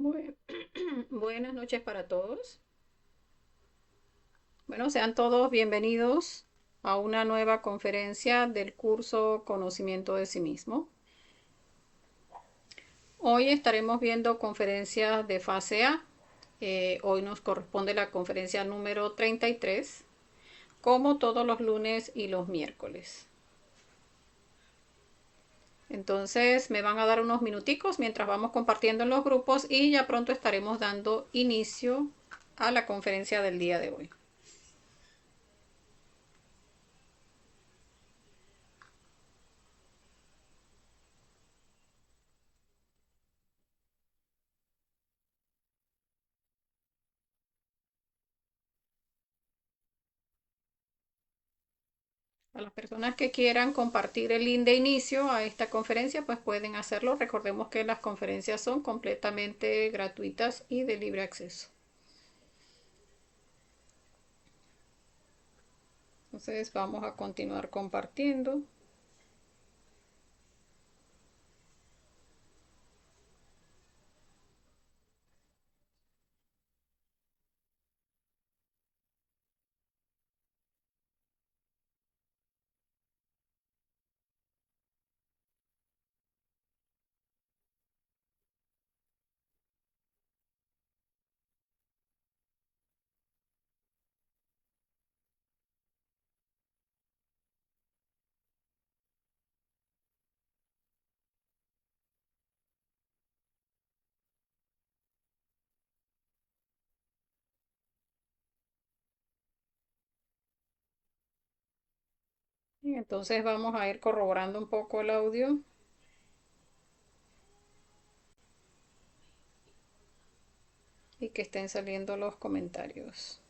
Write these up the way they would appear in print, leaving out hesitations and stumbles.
Bue- Buenas noches para todos. Bueno, sean todos bienvenidos a una nueva conferencia del curso Conocimiento de sí mismo. Hoy estaremos viendo conferencias de fase A. Hoy nos corresponde la conferencia número 33, como todos los lunes y los miércoles. Entonces me van a dar unos minuticos mientras vamos compartiendo en los grupos y ya pronto estaremos dando inicio a la conferencia del día de hoy. A las personas que quieran compartir el link de inicio a esta conferencia, pues pueden hacerlo. Recordemos que las conferencias son completamente gratuitas y de libre acceso. Entonces vamos a continuar compartiendo. Y entonces vamos a ir corroborando un poco el audio y que estén saliendo los comentarios.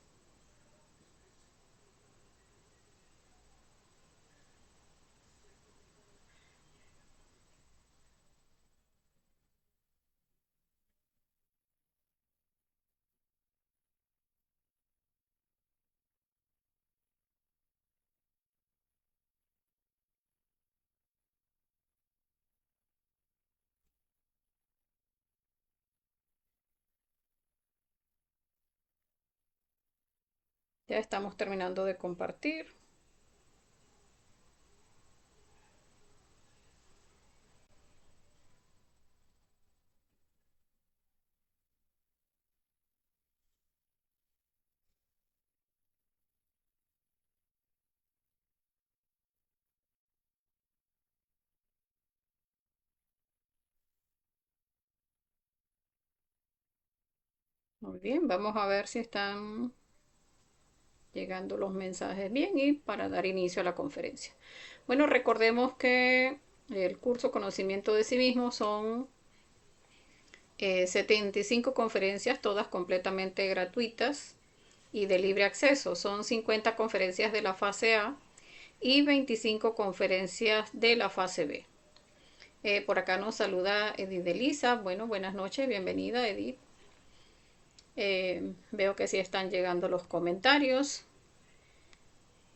Ya estamos terminando de compartir. Muy bien, vamos a ver si están llegando los mensajes bien y para dar inicio a la conferencia. Bueno, recordemos que el curso Conocimiento de sí mismo son 75 conferencias, todas completamente gratuitas y de libre acceso. Son 50 conferencias de la fase A y 25 conferencias de la fase B. Por acá nos saluda Edith Elisa. Bueno, buenas noches, bienvenida Edith. Veo que sí están llegando los comentarios.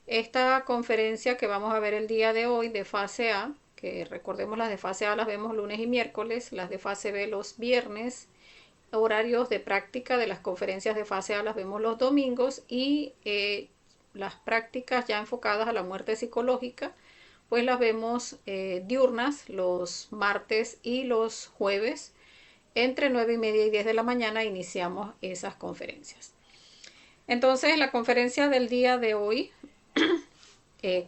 Esta conferencia que vamos a ver el día de hoy de fase A, que recordemos las de fase A las vemos lunes y miércoles, las de fase B los viernes, horarios de práctica de las conferencias de fase A las vemos los domingos y las prácticas ya enfocadas a la muerte psicológica, pues las vemos diurnas los martes y los jueves. Entre 9:30 y 10 de la mañana iniciamos esas conferencias. Entonces, la conferencia del día de hoy,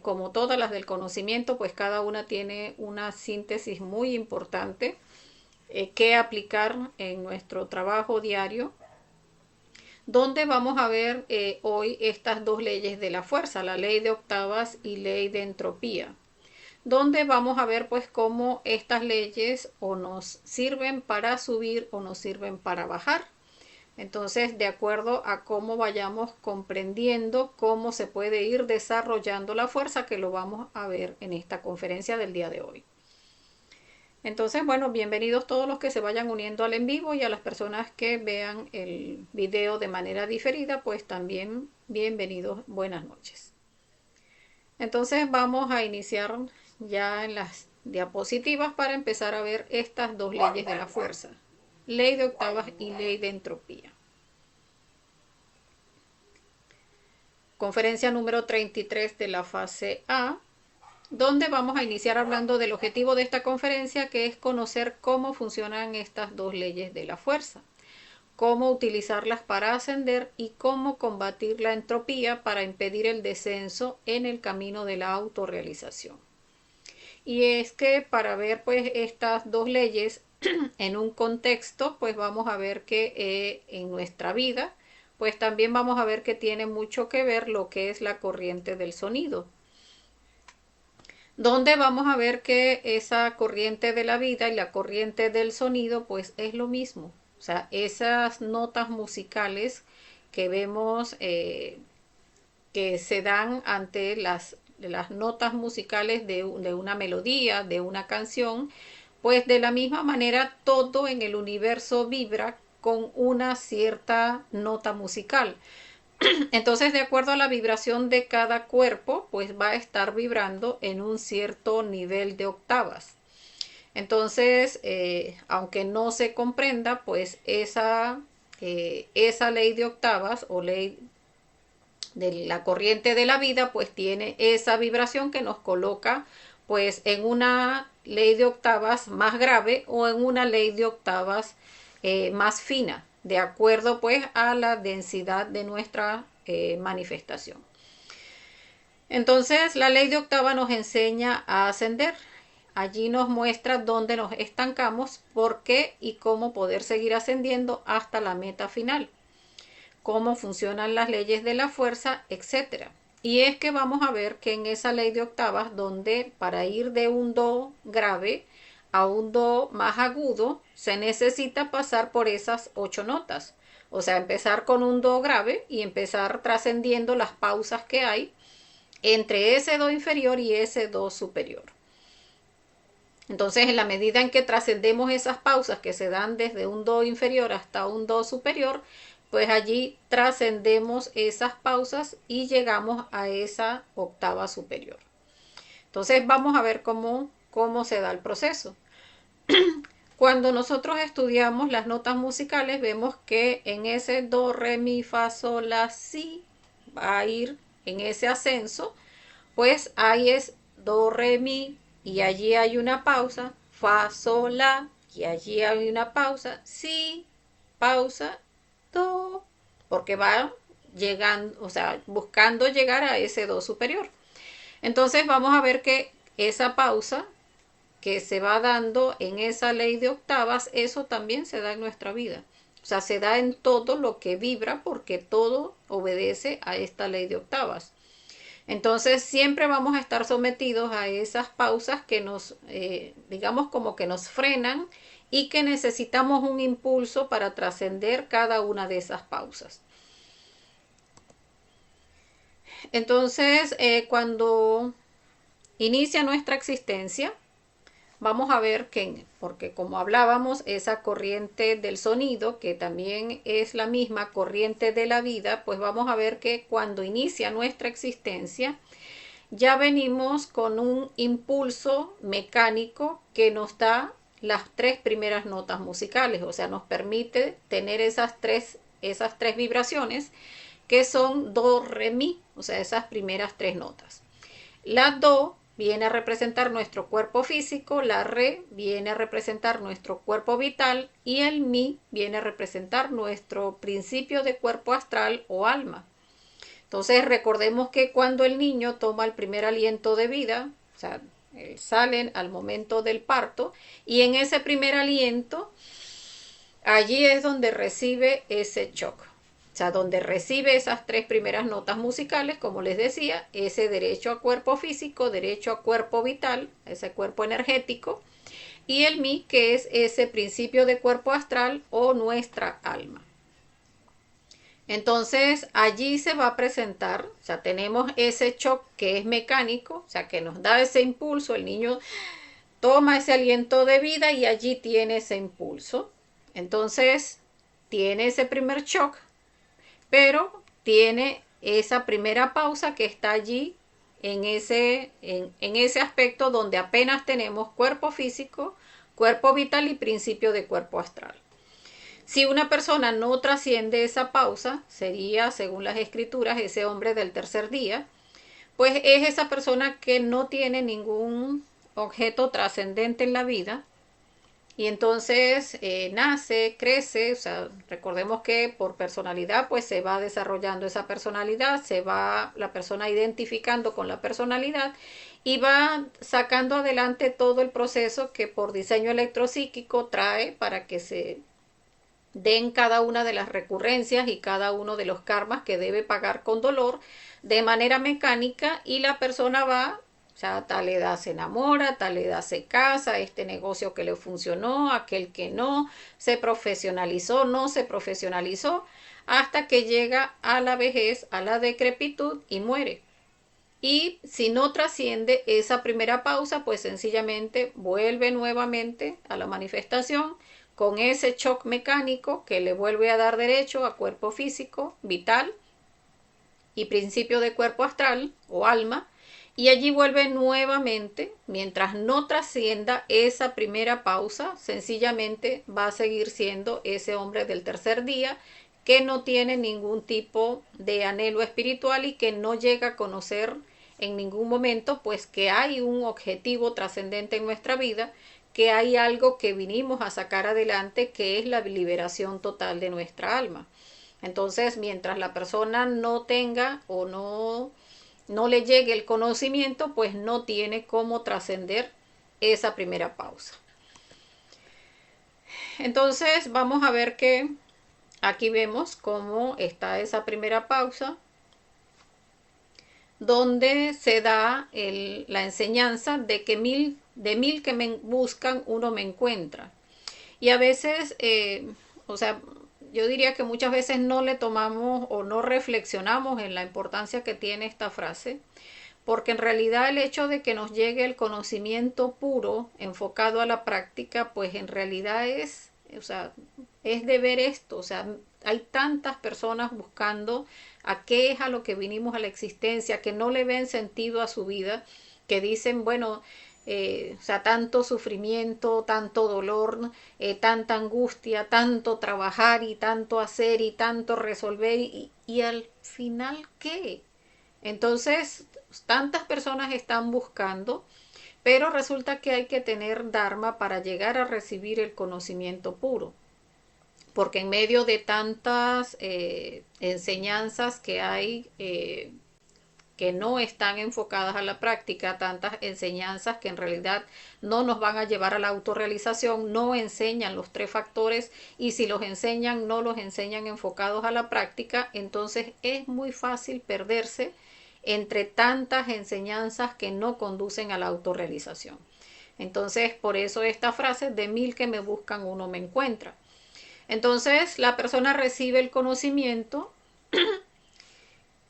como todas las del conocimiento, pues cada una tiene una síntesis muy importante que aplicar en nuestro trabajo diario, donde vamos a ver hoy estas dos leyes de la fuerza, la ley de octavas y ley de entropía, donde vamos a ver pues cómo estas leyes o nos sirven para subir o nos sirven para bajar. Entonces, de acuerdo a cómo vayamos comprendiendo cómo se puede ir desarrollando la fuerza, que lo vamos a ver en esta conferencia del día de hoy. Entonces, bueno, bienvenidos todos los que se vayan uniendo al en vivo y a las personas que vean el video de manera diferida, pues también bienvenidos, buenas noches. Entonces vamos a iniciar ya en las diapositivas para empezar a ver estas dos leyes de la fuerza. ley de octavas y ley de entropía. Conferencia número 33 de la fase A, donde vamos a iniciar hablando del objetivo de esta conferencia, que es conocer cómo funcionan estas dos leyes de la fuerza, cómo utilizarlas para ascender y cómo combatir la entropía para impedir el descenso en el camino de la autorrealización. Y es que para ver pues estas dos leyes en un contexto, pues vamos a ver que en nuestra vida, pues también vamos a ver que tiene mucho que ver lo que es la corriente del sonido, donde vamos a ver que esa corriente de la vida y la corriente del sonido pues es lo mismo. O sea, esas notas musicales que vemos que se dan ante las notas musicales de una melodía, de una canción, pues de la misma manera todo en el universo vibra con una cierta nota musical. Entonces, de acuerdo a la vibración de cada cuerpo, pues va a estar vibrando en un cierto nivel de octavas. Entonces, aunque no se comprenda, pues esa ley de octavas o ley de la corriente de la vida, pues tiene esa vibración que nos coloca pues en una ley de octavas más grave o en una ley de octavas más fina, de acuerdo pues a la densidad de nuestra manifestación. Entonces la ley de octava nos enseña a ascender. Allí nos muestra dónde nos estancamos, por qué y cómo poder seguir ascendiendo hasta la meta final, cómo funcionan las leyes de la fuerza, etc. Y es que vamos a ver que en esa ley de octavas, donde para ir de un do grave a un do más agudo, se necesita pasar por esas 8 notas. O sea, empezar con un do grave y empezar trascendiendo las pausas que hay entre ese do inferior y ese do superior. Entonces, en la medida en que trascendemos esas pausas que se dan desde un do inferior hasta un do superior, pues allí trascendemos esas pausas y llegamos a esa octava superior. Entonces, vamos a ver cómo se da el proceso. Cuando nosotros estudiamos las notas musicales, vemos que en ese do, re, mi, fa, sol, la, si, va a ir en ese ascenso, pues ahí es do, re, mi, y allí hay una pausa, fa, sol, la, y allí hay una pausa, si, pausa, do, porque va llegando, o sea, buscando llegar a ese do superior. Entonces vamos a ver que esa pausa que se va dando en esa ley de octavas, eso también se da en nuestra vida. O sea, se da en todo lo que vibra porque todo obedece a esta ley de octavas. Entonces siempre vamos a estar sometidos a esas pausas que nos, digamos como que nos frenan y que necesitamos un impulso para trascender cada una de esas pausas. Entonces, cuando inicia nuestra existencia, vamos a ver que, porque como hablábamos, esa corriente del sonido, que también es la misma corriente de la vida, pues vamos a ver que cuando inicia nuestra existencia, ya venimos con un impulso mecánico que nos da las 3 primeras notas musicales, o sea, nos permite tener esas tres vibraciones que son do, re, mi, o sea, esas primeras 3 notas. La do viene a representar nuestro cuerpo físico, la re viene a representar nuestro cuerpo vital y el mi viene a representar nuestro principio de cuerpo astral o alma. Entonces recordemos que cuando el niño toma el primer aliento de vida, o sea, salen al momento del parto y en ese primer aliento, allí es donde recibe ese shock. O sea, donde recibe esas 3 primeras notas musicales, como les decía, ese derecho a cuerpo físico, derecho a cuerpo vital, ese cuerpo energético, y el mi, que es ese principio de cuerpo astral o nuestra alma. Entonces, allí se va a presentar, o sea, tenemos ese shock que es mecánico, o sea, que nos da ese impulso, el niño toma ese aliento de vida y allí tiene ese impulso. Entonces, tiene ese primer shock, pero tiene esa primera pausa que está allí en ese aspecto donde apenas tenemos cuerpo físico, cuerpo vital y principio de cuerpo astral. Si una persona no trasciende esa pausa, sería, según las escrituras, ese hombre del tercer día, pues es esa persona que no tiene ningún objeto trascendente en la vida y entonces nace, crece, o sea, recordemos que por personalidad pues se va desarrollando esa personalidad, se va la persona identificando con la personalidad y va sacando adelante todo el proceso que por diseño electropsíquico trae para que se den cada una de las recurrencias y cada uno de los karmas que debe pagar con dolor de manera mecánica y la persona va, o sea, a tal edad se enamora, a tal edad se casa, este negocio que le funcionó, aquel que no, se profesionalizó, no se profesionalizó, hasta que llega a la vejez, a la decrepitud y muere. Y si no trasciende esa primera pausa, pues sencillamente vuelve nuevamente a la manifestación con ese shock mecánico que le vuelve a dar derecho a cuerpo físico, vital y principio de cuerpo astral o alma. Y allí vuelve nuevamente, mientras no trascienda esa primera pausa, sencillamente va a seguir siendo ese hombre del tercer día que no tiene ningún tipo de anhelo espiritual y que no llega a conocer en ningún momento pues que hay un objetivo trascendente en nuestra vida, que hay algo que vinimos a sacar adelante, que es la liberación total de nuestra alma. Entonces, mientras la persona no tenga o no le llegue el conocimiento, pues no tiene cómo trascender esa primera pausa. Entonces, vamos a ver que aquí vemos cómo está esa primera pausa, donde se da la enseñanza de que de mil que me buscan, uno me encuentra. Y a veces, o sea, yo diría que muchas veces no le tomamos o no reflexionamos en la importancia que tiene esta frase, porque en realidad el hecho de que nos llegue el conocimiento puro enfocado a la práctica, pues en realidad es, o sea, es de ver esto, o sea, hay tantas personas buscando a qué es a lo que vinimos a la existencia, que no le ven sentido a su vida, que dicen, bueno, o sea, tanto sufrimiento, tanto dolor, tanta angustia, tanto trabajar y tanto hacer y tanto resolver y al final, ¿qué? Entonces, tantas personas están buscando, pero resulta que hay que tener Dharma para llegar a recibir el conocimiento puro. Porque en medio de tantas enseñanzas que hay que no están enfocadas a la práctica, tantas enseñanzas que en realidad no nos van a llevar a la autorrealización, no enseñan los tres factores y si los enseñan, no los enseñan enfocados a la práctica, entonces es muy fácil perderse entre tantas enseñanzas que no conducen a la autorrealización. Entonces, por eso esta frase, de mil que me buscan, uno me encuentra. Entonces, la persona recibe el conocimiento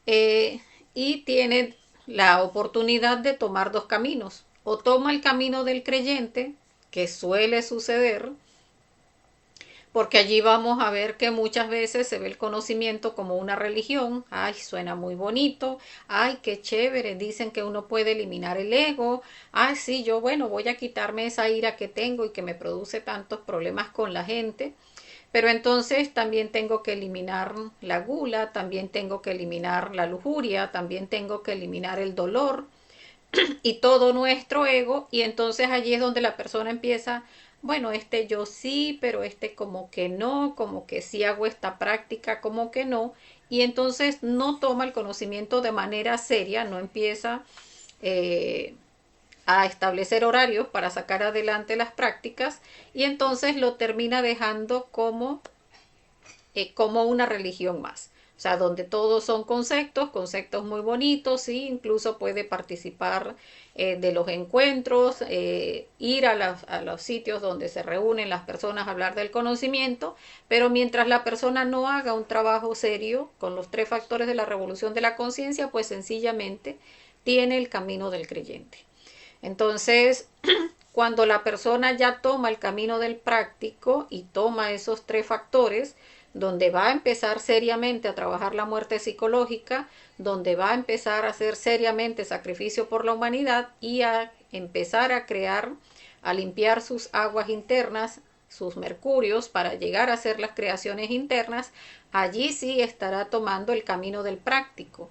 eh, y tiene la oportunidad de tomar dos caminos. O toma el camino del creyente, que suele suceder, porque allí vamos a ver que muchas veces se ve el conocimiento como una religión. Ay, suena muy bonito. Ay, qué chévere. Dicen que uno puede eliminar el ego. Ay, sí, yo, bueno, voy a quitarme esa ira que tengo y que me produce tantos problemas con la gente. Pero entonces también tengo que eliminar la gula, también tengo que eliminar la lujuria, también tengo que eliminar el dolor y todo nuestro ego. Y entonces allí es donde la persona empieza, bueno, este yo sí, pero este como que no, como que sí hago esta práctica, como que no. Y entonces no toma el conocimiento de manera seria, no empieza a establecer horarios para sacar adelante las prácticas y entonces lo termina dejando como una religión más. O sea, donde todos son conceptos muy bonitos, sí, incluso puede participar de los encuentros, ir a los sitios donde se reúnen las personas a hablar del conocimiento, pero mientras la persona no haga un trabajo serio con los tres factores de la revolución de la conciencia, pues sencillamente tiene el camino del creyente. Entonces, cuando la persona ya toma el camino del práctico y toma esos tres factores, donde va a empezar seriamente a trabajar la muerte psicológica, donde va a empezar a hacer seriamente sacrificio por la humanidad y a empezar a crear, a limpiar sus aguas internas, sus mercurios para llegar a hacer las creaciones internas, allí sí estará tomando el camino del práctico.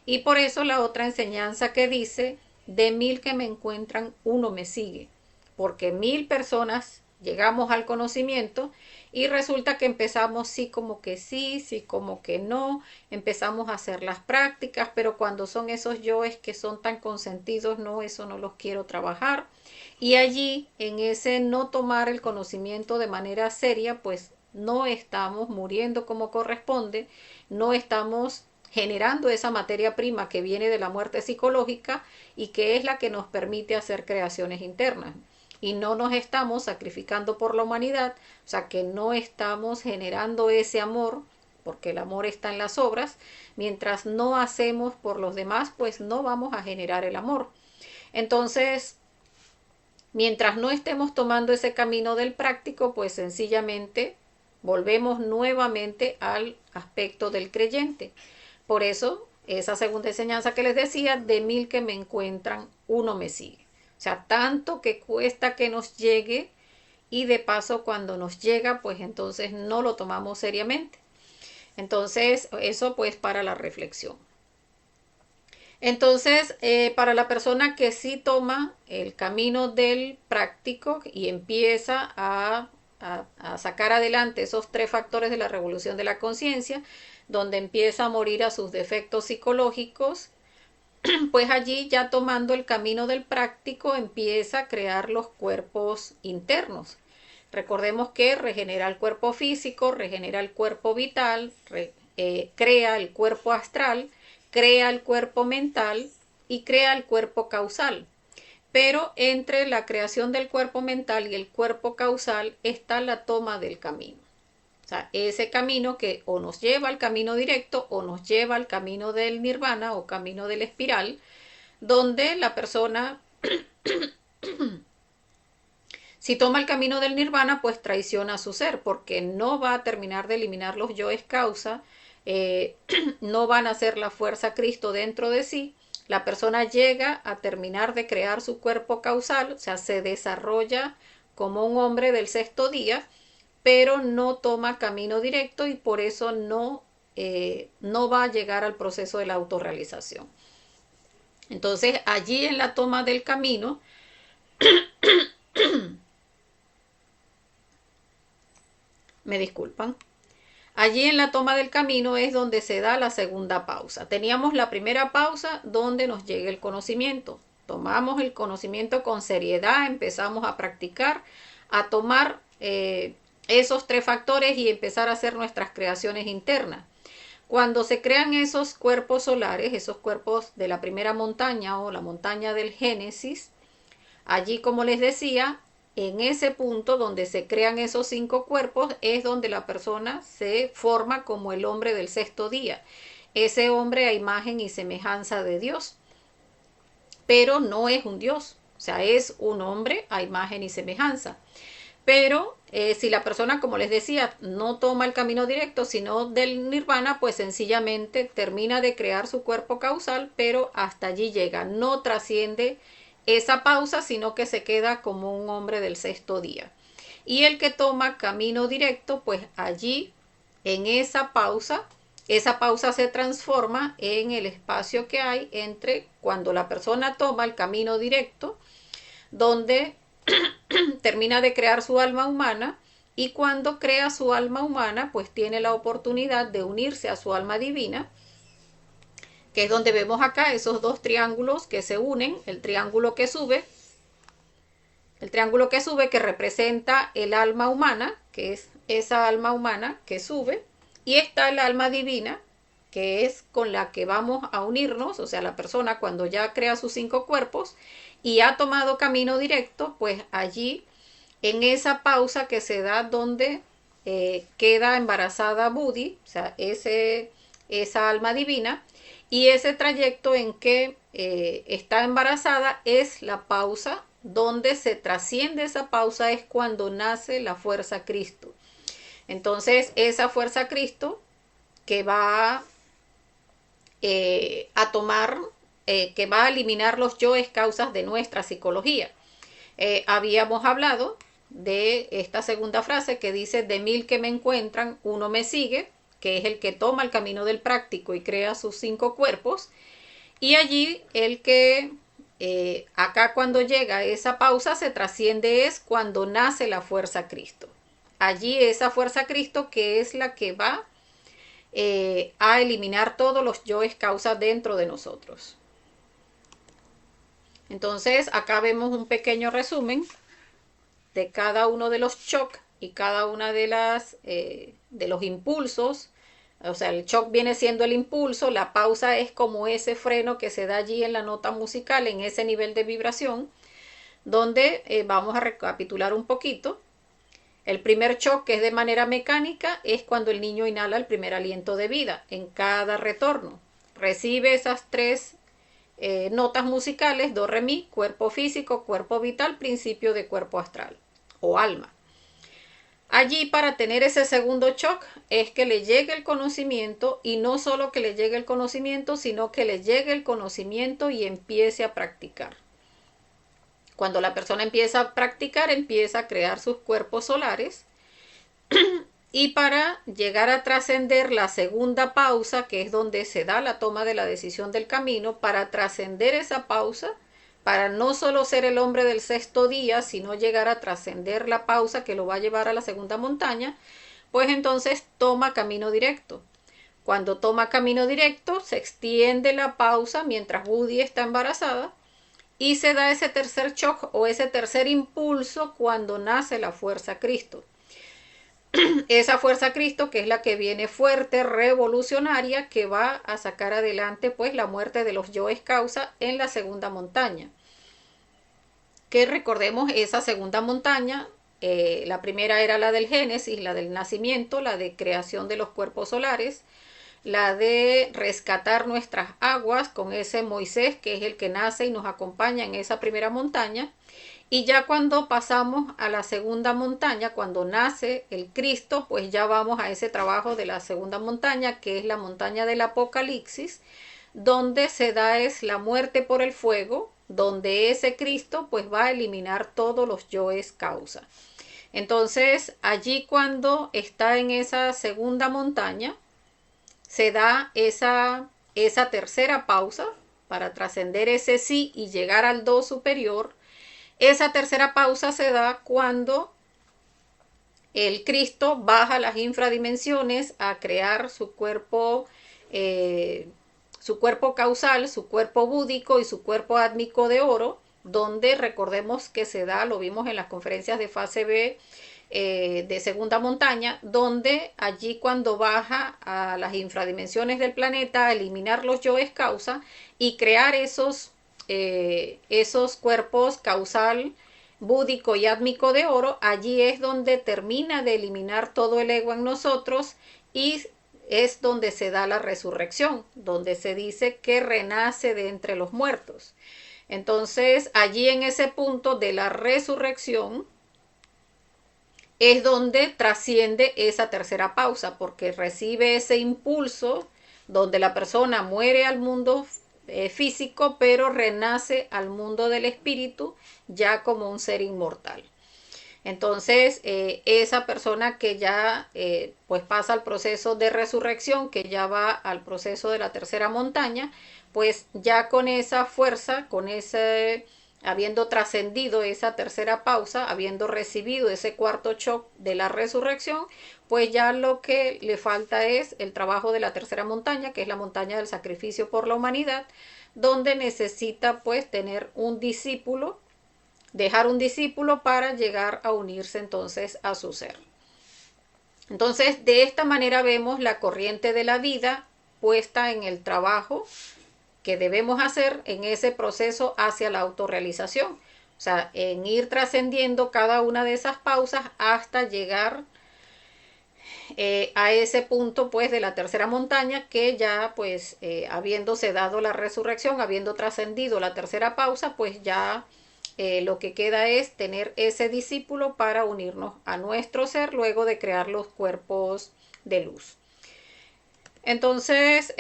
Y por eso la otra enseñanza que dice, de 1000 que me encuentran, uno me sigue. Porque 1000 personas llegamos al conocimiento y resulta que empezamos sí como que sí, sí como que no, empezamos a hacer las prácticas, pero cuando son esos yoes que son tan consentidos, no, eso no los quiero trabajar. Y allí, en ese no tomar el conocimiento de manera seria, pues no estamos muriendo como corresponde, no estamos generando esa materia prima que viene de la muerte psicológica y que es la que nos permite hacer creaciones internas. Y no nos estamos sacrificando por la humanidad, o sea que no estamos generando ese amor, porque el amor está en las obras. Mientras no hacemos por los demás, pues no vamos a generar el amor. Entonces, mientras no estemos tomando ese camino del práctico, pues sencillamente volvemos nuevamente al aspecto del creyente. Por eso, esa segunda enseñanza que les decía, de 1000 que me encuentran, uno me sigue. O sea, tanto que cuesta que nos llegue y de paso cuando nos llega, pues entonces no lo tomamos seriamente. Entonces, eso pues para la reflexión. Entonces, para la persona que sí toma el camino del práctico y empieza a sacar adelante esos 3 factores de la revolución de la conciencia, donde empieza a morir a sus defectos psicológicos, pues allí ya tomando el camino del práctico empieza a crear los cuerpos internos. Recordemos que regenera el cuerpo físico, regenera el cuerpo vital, crea el cuerpo astral, crea el cuerpo mental y crea el cuerpo causal. Pero entre la creación del cuerpo mental y el cuerpo causal está la toma del camino. O sea, ese camino que o nos lleva al camino directo o nos lleva al camino del nirvana o camino de la espiral, donde la persona, si toma el camino del nirvana, pues traiciona a su ser, porque no va a terminar de eliminar los yoes causa, no van a ser la fuerza Cristo dentro de sí. La persona llega a terminar de crear su cuerpo causal, o sea, se desarrolla como un hombre del 6º día, pero no toma camino directo y por eso no va a llegar al proceso de la autorrealización. Entonces, allí en la toma del camino, me disculpan, allí en la toma del camino es donde se da la segunda pausa. Teníamos la primera pausa donde nos llega el conocimiento. Tomamos el conocimiento con seriedad, empezamos a practicar, a tomar esos 3 factores y empezar a hacer nuestras creaciones internas. Cuando se crean esos cuerpos solares, esos cuerpos de la primera montaña o la montaña del Génesis, allí, como les decía, en ese punto donde se crean esos 5 cuerpos es donde la persona se forma como el hombre del 6º día. Ese hombre a imagen y semejanza de Dios, pero no es un Dios, o sea, es un hombre a imagen y semejanza. Pero si la persona, como les decía, no toma el camino directo, sino del nirvana, pues sencillamente termina de crear su cuerpo causal, pero hasta allí llega. No trasciende esa pausa, sino que se queda como un hombre del 6º día. Y el que toma camino directo, pues allí, en esa pausa se transforma en el espacio que hay entre cuando la persona toma el camino directo, donde termina de crear su alma humana, y cuando crea su alma humana, pues tiene la oportunidad de unirse a su alma divina, que es donde vemos acá esos 2 triángulos que se unen, el triángulo que sube que representa el alma humana, que es esa alma humana que sube, y está el alma divina, que es con la que vamos a unirnos, o sea, la persona cuando ya crea sus 5 cuerpos y ha tomado camino directo, pues allí, en esa pausa que se da donde queda embarazada Budi, o sea, esa alma divina, y ese trayecto en que está embarazada es la pausa, donde se trasciende esa pausa es cuando nace la fuerza Cristo. Entonces, esa fuerza Cristo que va a tomar, que va a eliminar los yoes causas de nuestra psicología. Habíamos hablado de esta segunda frase que dice: de 1000 que me encuentran, uno me sigue, que es el que toma el camino del práctico y crea sus 5 cuerpos. Y allí el que acá cuando llega esa pausa se trasciende es cuando nace la fuerza Cristo. Allí esa fuerza Cristo que es la que va a eliminar todos los yoes causa dentro de nosotros. Entonces acá vemos un pequeño resumen de cada uno de los shock y cada una de las de los impulsos. O sea, el shock viene siendo el impulso, la pausa es como ese freno que se da allí en la nota musical, en ese nivel de vibración, donde vamos a recapitular un poquito. El primer shock, que es de manera mecánica, es cuando el niño inhala el primer aliento de vida. En cada retorno recibe esas 3 notas musicales: do, re, mi, cuerpo físico, cuerpo vital, principio de cuerpo astral o alma. Allí, para tener ese segundo shock, es que le llegue el conocimiento, y no solo que le llegue el conocimiento, sino que le llegue el conocimiento y empiece a practicar. Cuando la persona empieza a practicar, empieza a crear sus cuerpos solares. Y para llegar a trascender la segunda pausa, que es donde se da la toma de la decisión del camino, para trascender esa pausa, para no solo ser el hombre del sexto día, sino llegar a trascender la pausa que lo va a llevar a la segunda montaña, pues entonces toma camino directo. Cuando toma camino directo, se extiende la pausa mientras Budi está embarazada, y se da ese tercer shock o ese tercer impulso cuando nace la fuerza Cristo. Esa fuerza Cristo, que es la que viene fuerte, revolucionaria, que va a sacar adelante pues la muerte de los yoes causa en la segunda montaña. Que recordemos, esa segunda montaña, la primera era la del Génesis, la del nacimiento, la de creación de los cuerpos solares, la de rescatar nuestras aguas con ese Moisés, que es el que nace y nos acompaña en esa primera montaña. Y ya cuando pasamos a la segunda montaña, cuando nace el Cristo, pues ya vamos a ese trabajo de la segunda montaña, que es la montaña del Apocalipsis, donde se da es la muerte por el fuego, donde ese Cristo pues va a eliminar todos los yoes causa. Entonces allí, cuando está en esa segunda montaña, se da esa tercera pausa para trascender ese sí y llegar al do superior. Esa tercera pausa se da cuando el Cristo baja a las infradimensiones a crear su cuerpo causal, su cuerpo búdico y su cuerpo átmico de oro, donde recordemos que se da, lo vimos en las conferencias de fase B de segunda montaña, donde allí cuando baja a las infradimensiones del planeta a eliminar los yoes causa y crear esos cuerpos causal, búdico y átmico de oro, allí es donde termina de eliminar todo el ego en nosotros, y es donde se da la resurrección, donde se dice que renace de entre los muertos. Entonces allí, en ese punto de la resurrección, es donde trasciende esa tercera pausa, porque recibe ese impulso donde la persona muere al mundo físico, pero renace al mundo del espíritu ya como un ser inmortal. Entonces esa persona que ya pues pasa al proceso de resurrección, que ya va al proceso de la tercera montaña, pues ya con esa fuerza, con ese, habiendo trascendido esa tercera pausa, habiendo recibido ese cuarto shock de la resurrección, pues ya lo que le falta es el trabajo de la tercera montaña, que es la montaña del sacrificio por la humanidad, donde necesita pues tener un discípulo, dejar un discípulo para llegar a unirse entonces a su ser. Entonces, de esta manera vemos la corriente de la vida puesta en el trabajo que debemos hacer en ese proceso hacia la autorrealización. O sea, en ir trascendiendo cada una de esas pausas hasta llegar a ese punto pues de la tercera montaña, que ya pues habiéndose dado la resurrección, habiendo trascendido la tercera pausa, pues ya lo que queda es tener ese discípulo para unirnos a nuestro ser luego de crear los cuerpos de luz. Entonces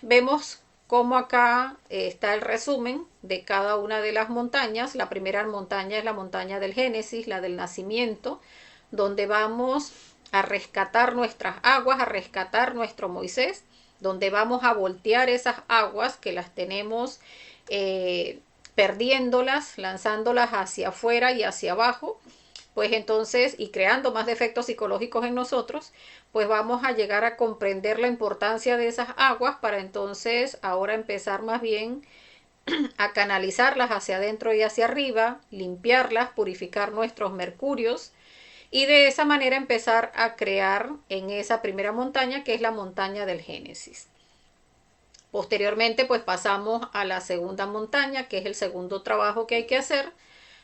vemos como acá está el resumen de cada una de las montañas. La primera montaña es la montaña del Génesis, la del nacimiento, donde vamos a rescatar nuestras aguas, a rescatar nuestro Moisés, donde vamos a voltear esas aguas que las tenemos perdiéndolas, lanzándolas hacia afuera y hacia abajo, pues entonces, y creando más defectos psicológicos en nosotros, pues vamos a llegar a comprender la importancia de esas aguas para entonces ahora empezar más bien a canalizarlas hacia adentro y hacia arriba, limpiarlas, purificar nuestros mercurios y de esa manera empezar a crear en esa primera montaña que es la montaña del Génesis. Posteriormente pues pasamos a la segunda montaña, que es el segundo trabajo que hay que hacer,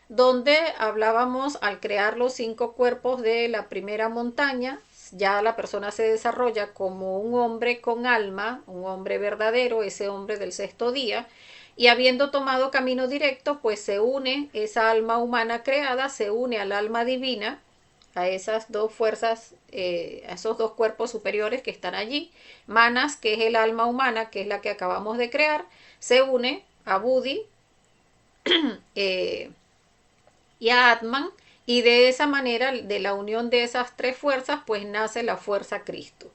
donde hablábamos al crear los 5 cuerpos de la primera montaña, ya la persona se desarrolla como un hombre con alma, un hombre verdadero, ese hombre del sexto día, y habiendo tomado camino directo, pues se une esa alma humana creada, se une al alma divina, a esas dos fuerzas, a esos dos cuerpos superiores que están allí. Manas, que es el alma humana, que es la que acabamos de crear, se une a Budi y a Atman, y de esa manera, de la unión de esas 3 fuerzas, pues nace la fuerza Cristo.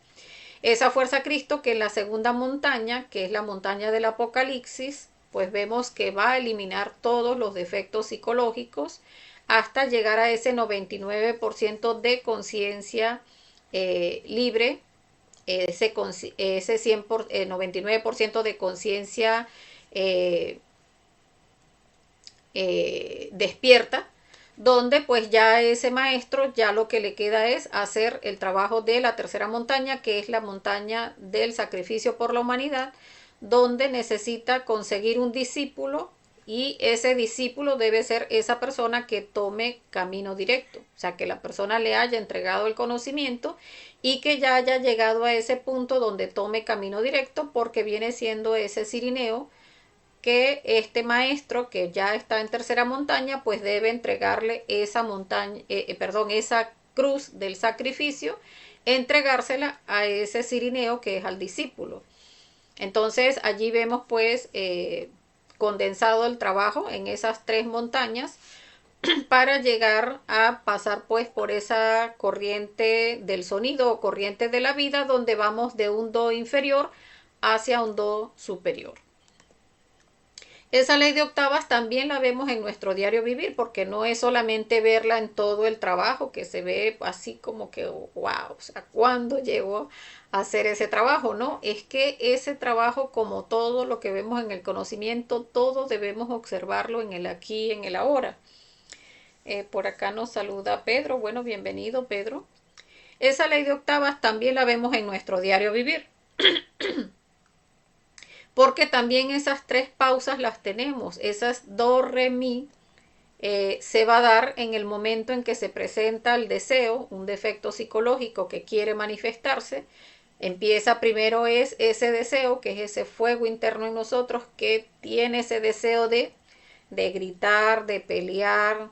Esa fuerza Cristo que en la segunda montaña, que es la montaña del Apocalipsis, pues vemos que va a eliminar todos los defectos psicológicos hasta llegar a ese 99% de conciencia libre, ese 99% de conciencia despierta, donde pues ya ese maestro ya lo que le queda es hacer el trabajo de la tercera montaña, que es la montaña del sacrificio por la humanidad, donde necesita conseguir un discípulo y ese discípulo debe ser esa persona que tome camino directo, o sea, que la persona le haya entregado el conocimiento y que ya haya llegado a ese punto donde tome camino directo, porque viene siendo ese cirineo que este maestro que ya está en tercera montaña pues debe entregarle esa montaña, esa cruz del sacrificio, entregársela a ese cirineo que es al discípulo. Entonces allí vemos pues condensado el trabajo en esas 3 montañas para llegar a pasar pues por esa corriente del sonido o corriente de la vida, donde vamos de un do inferior hacia un do superior. Esa ley de octavas también la vemos en nuestro diario vivir, porque no es solamente verla en todo el trabajo, que se ve así como que, wow, o sea, ¿cuándo llegó a hacer ese trabajo? No, es que ese trabajo, como todo lo que vemos en el conocimiento, todo debemos observarlo en el aquí, en el ahora. Por acá nos saluda Pedro. Bueno, bienvenido, Pedro. Esa ley de octavas también la vemos en nuestro diario vivir. Porque también esas 3 pausas las tenemos. Esas do, re, mi se va a dar en el momento en que se presenta el deseo, un defecto psicológico que quiere manifestarse. Empieza primero es ese deseo, que es ese fuego interno en nosotros que tiene ese deseo de gritar, de pelear,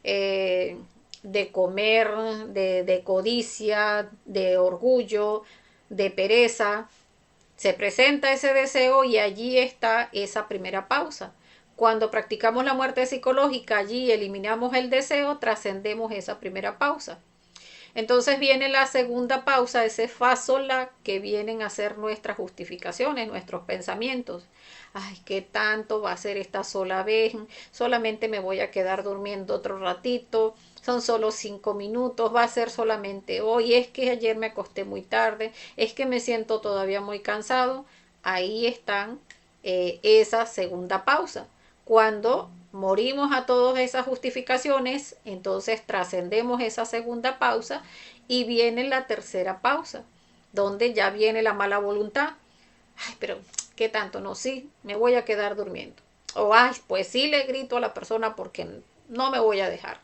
de comer, de codicia, de orgullo, de pereza. Se presenta ese deseo y allí está esa primera pausa. Cuando practicamos la muerte psicológica, allí eliminamos el deseo, trascendemos esa primera pausa. Entonces viene la segunda pausa, ese fa sol la, que vienen a ser nuestras justificaciones, nuestros pensamientos. Ay, ¿qué tanto va a ser esta sola vez? Solamente me voy a quedar durmiendo otro ratito. Son solo 5 minutos, va a ser solamente hoy, es que ayer me acosté muy tarde, es que me siento todavía muy cansado. Ahí están esa segunda pausa. Cuando morimos a todas esas justificaciones, entonces trascendemos esa segunda pausa y viene la tercera pausa, donde ya viene la mala voluntad. Ay, pero ¿qué tanto? No, sí, me voy a quedar durmiendo. O, ay, pues sí le grito a la persona porque no me voy a dejar.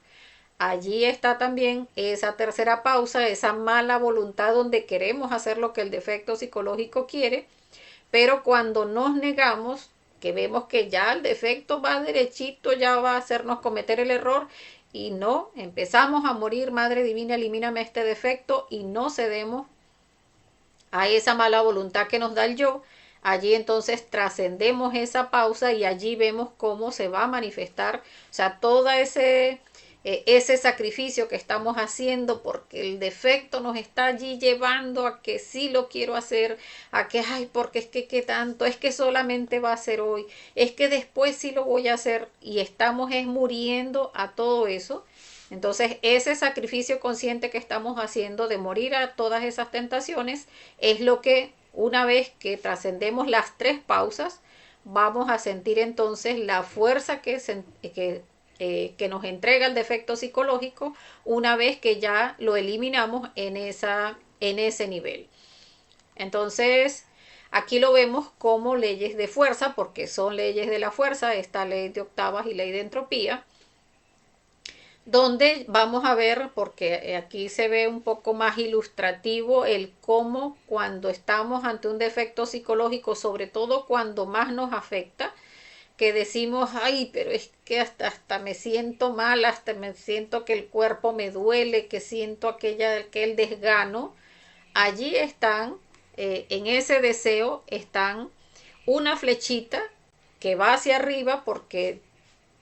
Allí está también esa tercera pausa, esa mala voluntad donde queremos hacer lo que el defecto psicológico quiere, pero cuando nos negamos, que vemos que ya el defecto va derechito, ya va a hacernos cometer el error y no, empezamos a morir, Madre Divina, elimíname este defecto y no cedemos a esa mala voluntad que nos da el yo. Allí entonces trascendemos esa pausa y allí vemos cómo se va a manifestar, o sea, todo ese sacrificio que estamos haciendo porque el defecto nos está allí llevando a que sí lo quiero hacer, a que, ay, porque es que qué tanto, es que solamente va a ser hoy, es que después sí lo voy a hacer y estamos es muriendo a todo eso. Entonces, ese sacrificio consciente que estamos haciendo de morir a todas esas tentaciones es lo que una vez que trascendemos las tres pausas, vamos a sentir entonces la fuerza que nos entrega el defecto psicológico una vez que ya lo eliminamos en ese nivel. Entonces, aquí lo vemos como leyes de fuerza, porque son leyes de la fuerza, esta ley de octavas y ley de entropía, donde vamos a ver, porque aquí se ve un poco más ilustrativo el cómo cuando estamos ante un defecto psicológico, sobre todo cuando más nos afecta, que decimos, ay, pero es que hasta me siento mal, hasta me siento que el cuerpo me duele, que siento aquel desgano, allí están, en ese deseo están una flechita que va hacia arriba porque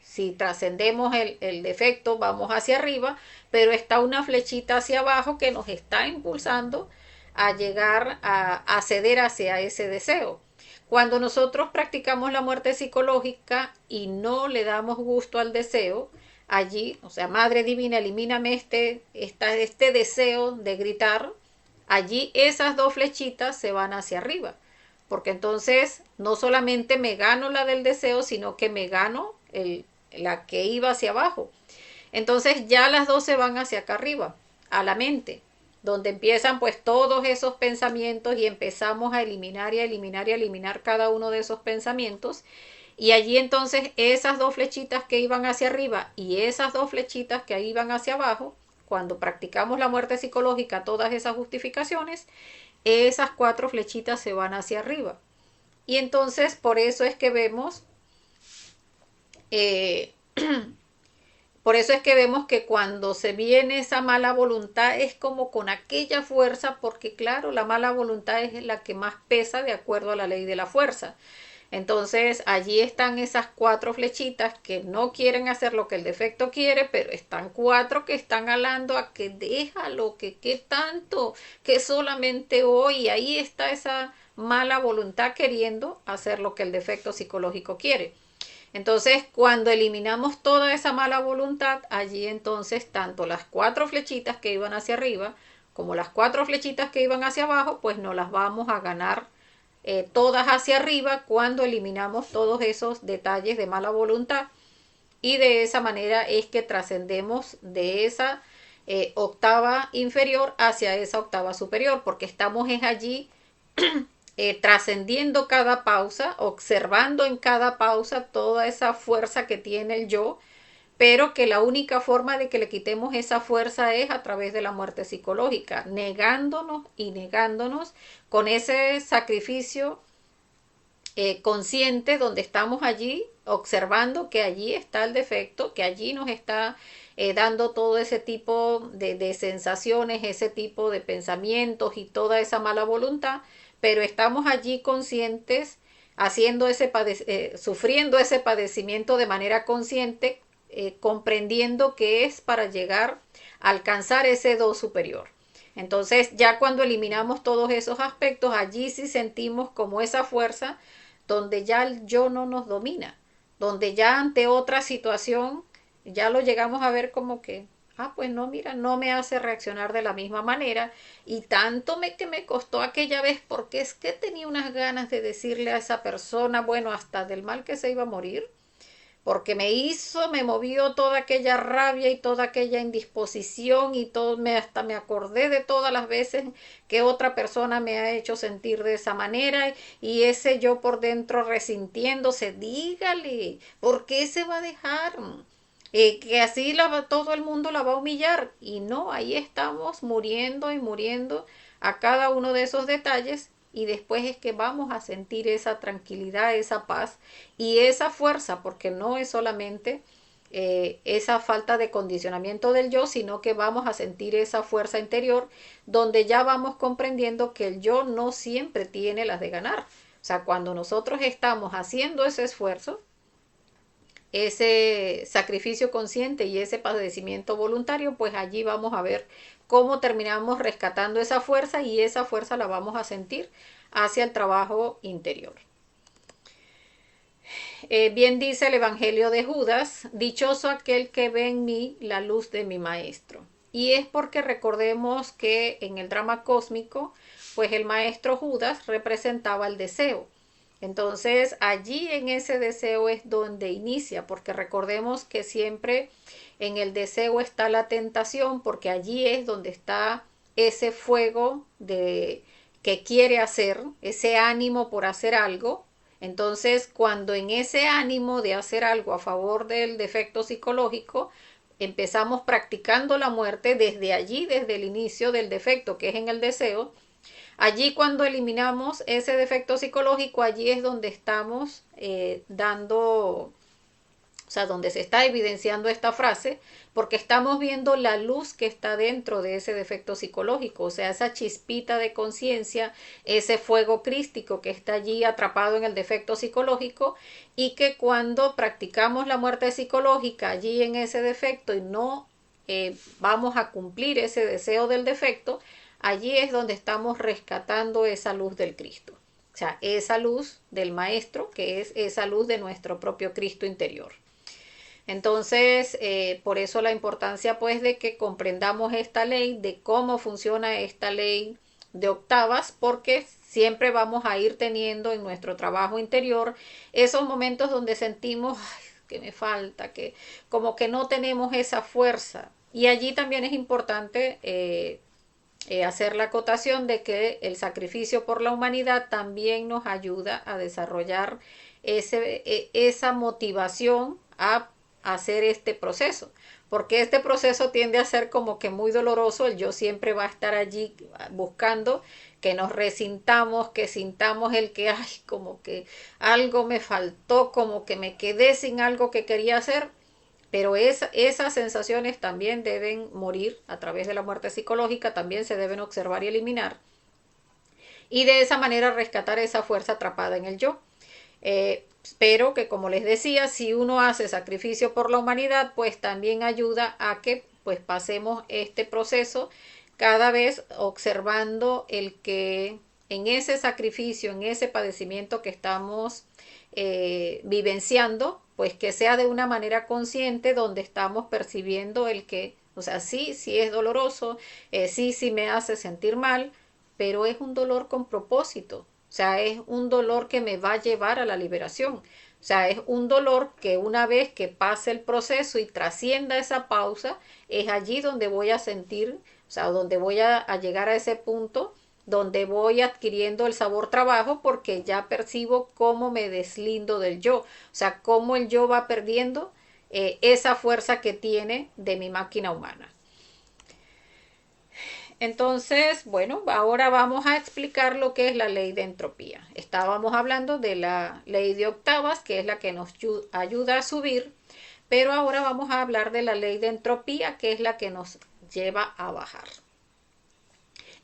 si trascendemos el defecto, vamos hacia arriba, pero está una flechita hacia abajo que nos está impulsando a llegar a ceder hacia ese deseo. Cuando nosotros practicamos la muerte psicológica y no le damos gusto al deseo, allí, o sea, Madre Divina, elimíname este deseo de gritar, allí esas dos flechitas se van hacia arriba. Porque entonces no solamente me gano la del deseo, sino que me gano la que iba hacia abajo. Entonces ya las dos se van hacia acá arriba, a la mente, donde empiezan pues todos esos pensamientos y empezamos a eliminar y a eliminar y a eliminar cada uno de esos pensamientos. Y allí entonces esas dos flechitas que iban hacia arriba y esas dos flechitas que iban hacia abajo, cuando practicamos la muerte psicológica, todas esas justificaciones, esas cuatro flechitas se van hacia arriba. Y entonces por eso es que vemos eh, por eso es que vemos que cuando se viene esa mala voluntad es como con aquella fuerza, porque claro, la mala voluntad es la que más pesa de acuerdo a la ley de la fuerza. Entonces allí están esas cuatro flechitas que no quieren hacer lo que el defecto quiere, pero están cuatro que están alando a que déjalo, que qué tanto, que solamente hoy, ahí está esa mala voluntad queriendo hacer lo que el defecto psicológico quiere. Entonces, cuando eliminamos toda esa mala voluntad, allí entonces tanto las cuatro flechitas que iban hacia arriba como las cuatro flechitas que iban hacia abajo, pues no las vamos a ganar todas hacia arriba cuando eliminamos todos esos detalles de mala voluntad. Y de esa manera es que trascendemos de esa octava inferior hacia esa octava superior, porque estamos allí trascendiendo cada pausa, observando en cada pausa toda esa fuerza que tiene el yo, pero que la única forma de que le quitemos esa fuerza es a través de la muerte psicológica, negándonos y negándonos con ese sacrificio consciente donde estamos allí observando que allí está el defecto, que allí nos está dando todo ese tipo de sensaciones, ese tipo de pensamientos y toda esa mala voluntad, pero estamos allí conscientes, haciendo sufriendo ese padecimiento de manera consciente, comprendiendo que es para llegar a alcanzar ese do superior. Entonces, ya cuando eliminamos todos esos aspectos, allí sí sentimos como esa fuerza donde ya el yo no nos domina, donde ya ante otra situación ya lo llegamos a ver como que, pues no, mira, no me hace reaccionar de la misma manera y tanto que me costó aquella vez porque es que tenía unas ganas de decirle a esa persona, bueno, hasta del mal que se iba a morir, porque me movió toda aquella rabia y toda aquella indisposición y hasta me acordé de todas las veces que otra persona me ha hecho sentir de esa manera y ese yo por dentro resintiéndose, dígale, ¿por qué se va a dejar? Que así todo el mundo la va a humillar y no, ahí estamos muriendo y muriendo a cada uno de esos detalles y después es que vamos a sentir esa tranquilidad, esa paz y esa fuerza, porque no es solamente esa falta de condicionamiento del yo, sino que vamos a sentir esa fuerza interior donde ya vamos comprendiendo que el yo no siempre tiene las de ganar, O sea, cuando nosotros estamos haciendo ese esfuerzo, ese sacrificio consciente y ese padecimiento voluntario, pues allí vamos a ver cómo terminamos rescatando esa fuerza y esa fuerza la vamos a sentir hacia el trabajo interior. Bien dice el Evangelio de Judas, dichoso aquel que ve en mí la luz de mi maestro. Y es porque recordemos que en el drama cósmico, pues el maestro Judas representaba el deseo. Entonces allí en ese deseo es donde inicia, porque recordemos que siempre en el deseo está la tentación, porque allí es donde está ese fuego de que quiere hacer, ese ánimo por hacer algo. Entonces, cuando en ese ánimo de hacer algo a favor del defecto psicológico, empezamos practicando la muerte desde allí, desde el inicio del defecto, que es en el deseo, allí cuando eliminamos ese defecto psicológico, allí es donde estamos dando, o sea, donde se está evidenciando esta frase, porque estamos viendo la luz que está dentro de ese defecto psicológico, o sea, esa chispita de conciencia, ese fuego crístico que está allí atrapado en el defecto psicológico, y que cuando practicamos la muerte psicológica allí en ese defecto y no vamos a cumplir ese deseo del defecto, allí es donde estamos rescatando esa luz del Cristo. O sea, esa luz del Maestro, que es esa luz de nuestro propio Cristo interior. Entonces, por eso la importancia pues de que comprendamos esta ley, de cómo funciona esta ley de octavas, porque siempre vamos a ir teniendo en nuestro trabajo interior esos momentos donde sentimos ay, que me falta, que como que no tenemos esa fuerza. Y allí también es importante hacer la acotación de que el sacrificio por la humanidad también nos ayuda a desarrollar esa motivación a hacer este proceso, porque este proceso tiende a ser como que muy doloroso, el yo siempre va a estar allí buscando que nos resintamos, que sintamos el que, ay, como que algo me faltó, como que me quedé sin algo que quería hacer, pero esas sensaciones también deben morir a través de la muerte psicológica, también se deben observar y eliminar, y de esa manera rescatar esa fuerza atrapada en el yo. Pero que, como les decía, si uno hace sacrificio por la humanidad, pues también ayuda a que pues pasemos este proceso cada vez observando el que en ese sacrificio, en ese padecimiento que estamos vivenciando, pues que sea de una manera consciente donde estamos percibiendo el que, o sea, sí, sí es doloroso, sí, sí me hace sentir mal, pero es un dolor con propósito. O sea, es un dolor que me va a llevar a la liberación. O sea, es un dolor que una vez que pase el proceso y trascienda esa pausa, es allí donde voy a sentir, o sea, donde voy a llegar a ese punto donde voy adquiriendo el sabor trabajo porque ya percibo cómo me deslindo del yo. O sea, cómo el yo va perdiendo esa fuerza que tiene de mi máquina humana. Entonces, bueno, ahora vamos a explicar lo que es la ley de entropía. Estábamos hablando de la ley de octavas, que es la que nos ayuda a subir, pero ahora vamos a hablar de la ley de entropía, que es la que nos lleva a bajar.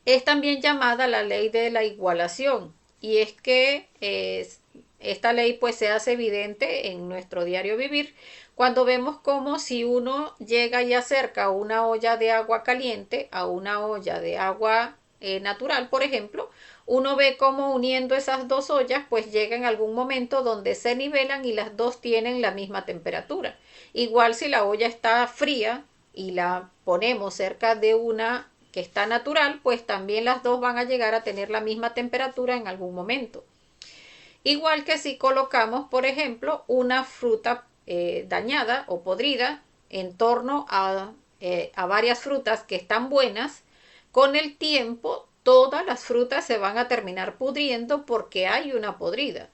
Es también llamada la ley de la igualación, y es que esta ley pues se hace evidente en nuestro diario vivir cuando vemos como si uno llega y acerca una olla de agua caliente a una olla de agua natural, por ejemplo, uno ve cómo uniendo esas dos ollas pues llega en algún momento donde se nivelan y las dos tienen la misma temperatura. Igual si la olla está fría y la ponemos cerca de una que está natural, pues también las dos van a llegar a tener la misma temperatura en algún momento. Igual que si colocamos, por ejemplo, una fruta dañada o podrida en torno a varias frutas que están buenas, con el tiempo todas las frutas se van a terminar pudriendo porque hay una podrida.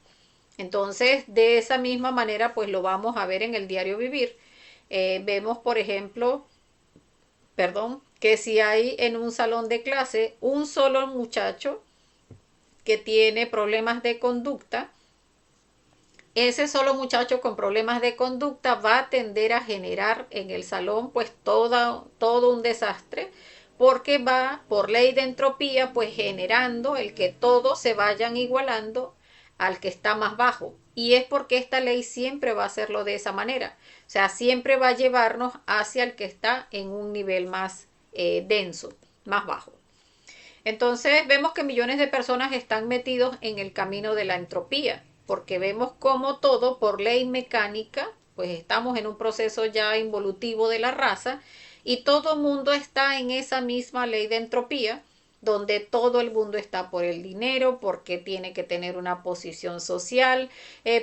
Entonces, de esa misma manera, pues lo vamos a ver en el diario vivir. Vemos, por ejemplo, que si hay en un salón de clase un solo muchacho que tiene problemas de conducta, ese solo muchacho con problemas de conducta va a tender a generar en el salón pues todo un desastre, porque va por ley de entropía pues generando el que todos se vayan igualando al que está más bajo. Y es porque esta ley siempre va a hacerlo de esa manera. O sea, siempre va a llevarnos hacia el que está en un nivel más denso, más bajo. Entonces vemos que millones de personas están metidos en el camino de la entropía, porque vemos como todo por ley mecánica, pues estamos en un proceso ya involutivo de la raza y todo mundo está en esa misma ley de entropía, donde todo el mundo está por el dinero, porque tiene que tener una posición social,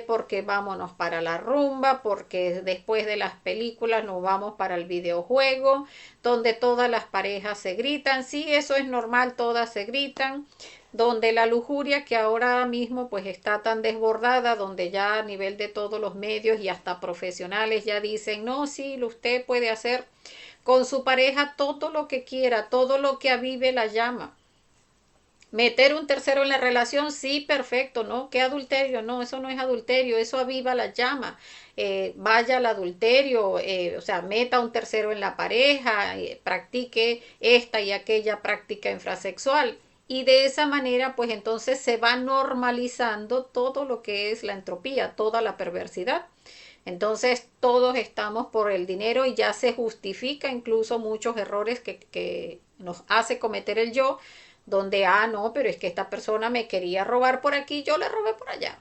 porque vámonos para la rumba, porque después de las películas nos vamos para el videojuego, donde todas las parejas se gritan, sí, eso es normal, todas se gritan, donde la lujuria que ahora mismo pues está tan desbordada, donde ya a nivel de todos los medios y hasta profesionales ya dicen, no, sí, usted puede hacer con su pareja todo lo que quiera, todo lo que avive la llama. Meter un tercero en la relación, sí, perfecto, ¿no? ¿Qué adulterio? No, eso no es adulterio, eso aviva la llama. Vaya al adulterio, o sea, meta un tercero en la pareja, practique esta y aquella práctica infrasexual. Y de esa manera, pues entonces se va normalizando todo lo que es la entropía, toda la perversidad. Entonces todos estamos por el dinero y ya se justifica incluso muchos errores que nos hace cometer el yo, donde, no, pero es que esta persona me quería robar por aquí, yo le robé por allá.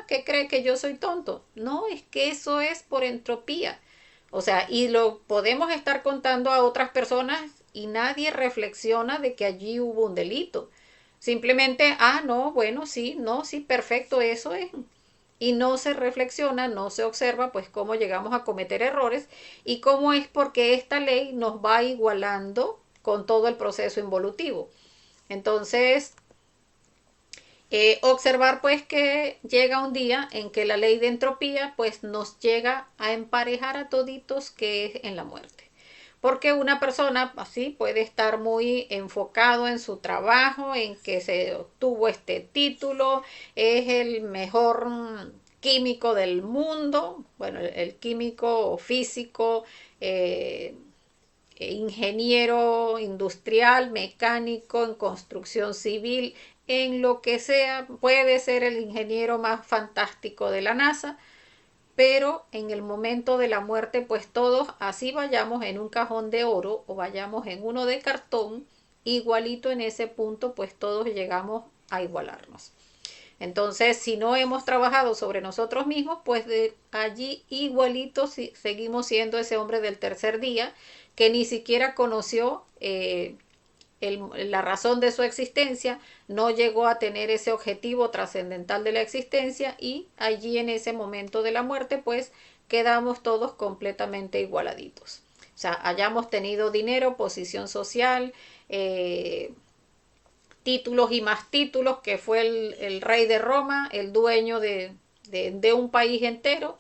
¿Qué cree que yo soy tonto? No, es que eso es por entropía. O sea, y lo podemos estar contando a otras personas y nadie reflexiona de que allí hubo un delito. Simplemente, no, bueno, sí, no, sí, perfecto, eso es. Y no se reflexiona, no se observa pues cómo llegamos a cometer errores y cómo es porque esta ley nos va igualando con todo el proceso involutivo. Entonces, observar pues que llega un día en que la ley de entropía pues nos llega a emparejar a toditos, que es en la muerte. Porque una persona así puede estar muy enfocado en su trabajo, en que se obtuvo este título, es el mejor químico del mundo, bueno, el químico físico, ingeniero industrial, mecánico, en construcción civil, en lo que sea, puede ser el ingeniero más fantástico de la NASA, pero en el momento de la muerte, pues todos, así vayamos en un cajón de oro o vayamos en uno de cartón, igualito en ese punto, pues todos llegamos a igualarnos. Entonces, si no hemos trabajado sobre nosotros mismos, pues de allí igualito seguimos siendo ese hombre del tercer día que ni siquiera conoció la razón de su existencia, no llegó a tener ese objetivo trascendental de la existencia y allí en ese momento de la muerte, pues quedamos todos completamente igualaditos. O sea, hayamos tenido dinero, posición social, títulos y más títulos, que fue el rey de Roma, el dueño de un país entero.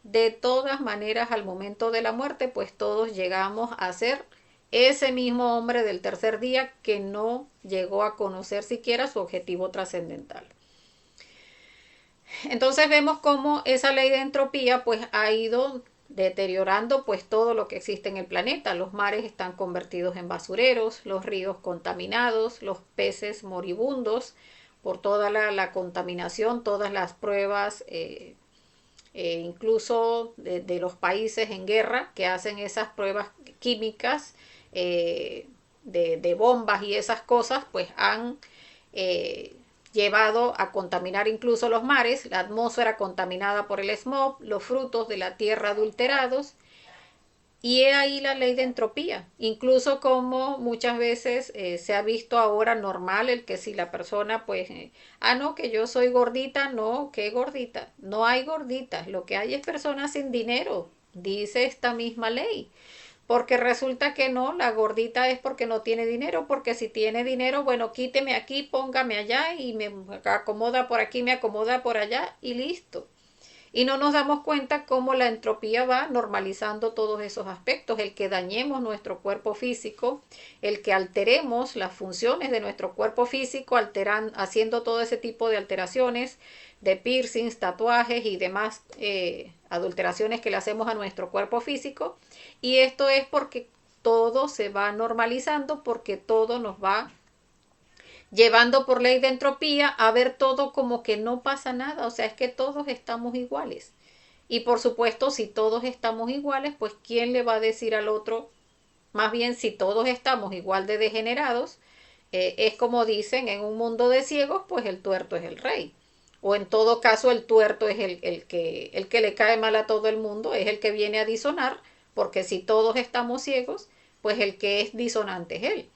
De todas maneras, al momento de la muerte, pues todos llegamos a ser ese mismo hombre del tercer día que no llegó a conocer siquiera su objetivo trascendental. Entonces vemos cómo esa ley de entropía pues ha ido deteriorando pues todo lo que existe en el planeta. Los mares están convertidos en basureros, los ríos contaminados, los peces moribundos por toda la contaminación, todas las pruebas, incluso de los países en guerra que hacen esas pruebas químicas, de bombas y esas cosas, pues han llevado a contaminar incluso los mares, la atmósfera contaminada por el smog, los frutos de la tierra adulterados. Y he ahí la ley de entropía, incluso como muchas veces se ha visto ahora normal el que si la persona pues, no, que yo soy gordita, no, ¿qué gordita? No hay gorditas, lo que hay es personas sin dinero, dice esta misma ley. Porque resulta que no, la gordita es porque no tiene dinero, porque si tiene dinero, bueno, quíteme aquí, póngame allá y me acomoda por aquí, me acomoda por allá y listo. Y no nos damos cuenta cómo la entropía va normalizando todos esos aspectos, el que dañemos nuestro cuerpo físico, el que alteremos las funciones de nuestro cuerpo físico, haciendo todo ese tipo de alteraciones, de piercings, tatuajes y demás adulteraciones que le hacemos a nuestro cuerpo físico. Y esto es porque todo se va normalizando, porque todo nos va llevando por ley de entropía a ver todo como que no pasa nada, o sea, es que todos estamos iguales. Y por supuesto, si todos estamos iguales, pues ¿quién le va a decir al otro? Más bien, si todos estamos igual de degenerados, es como dicen, en un mundo de ciegos, pues el tuerto es el rey. O en todo caso, el tuerto es el que le cae mal a todo el mundo, es el que viene a disonar, porque si todos estamos ciegos, pues el que es disonante es él.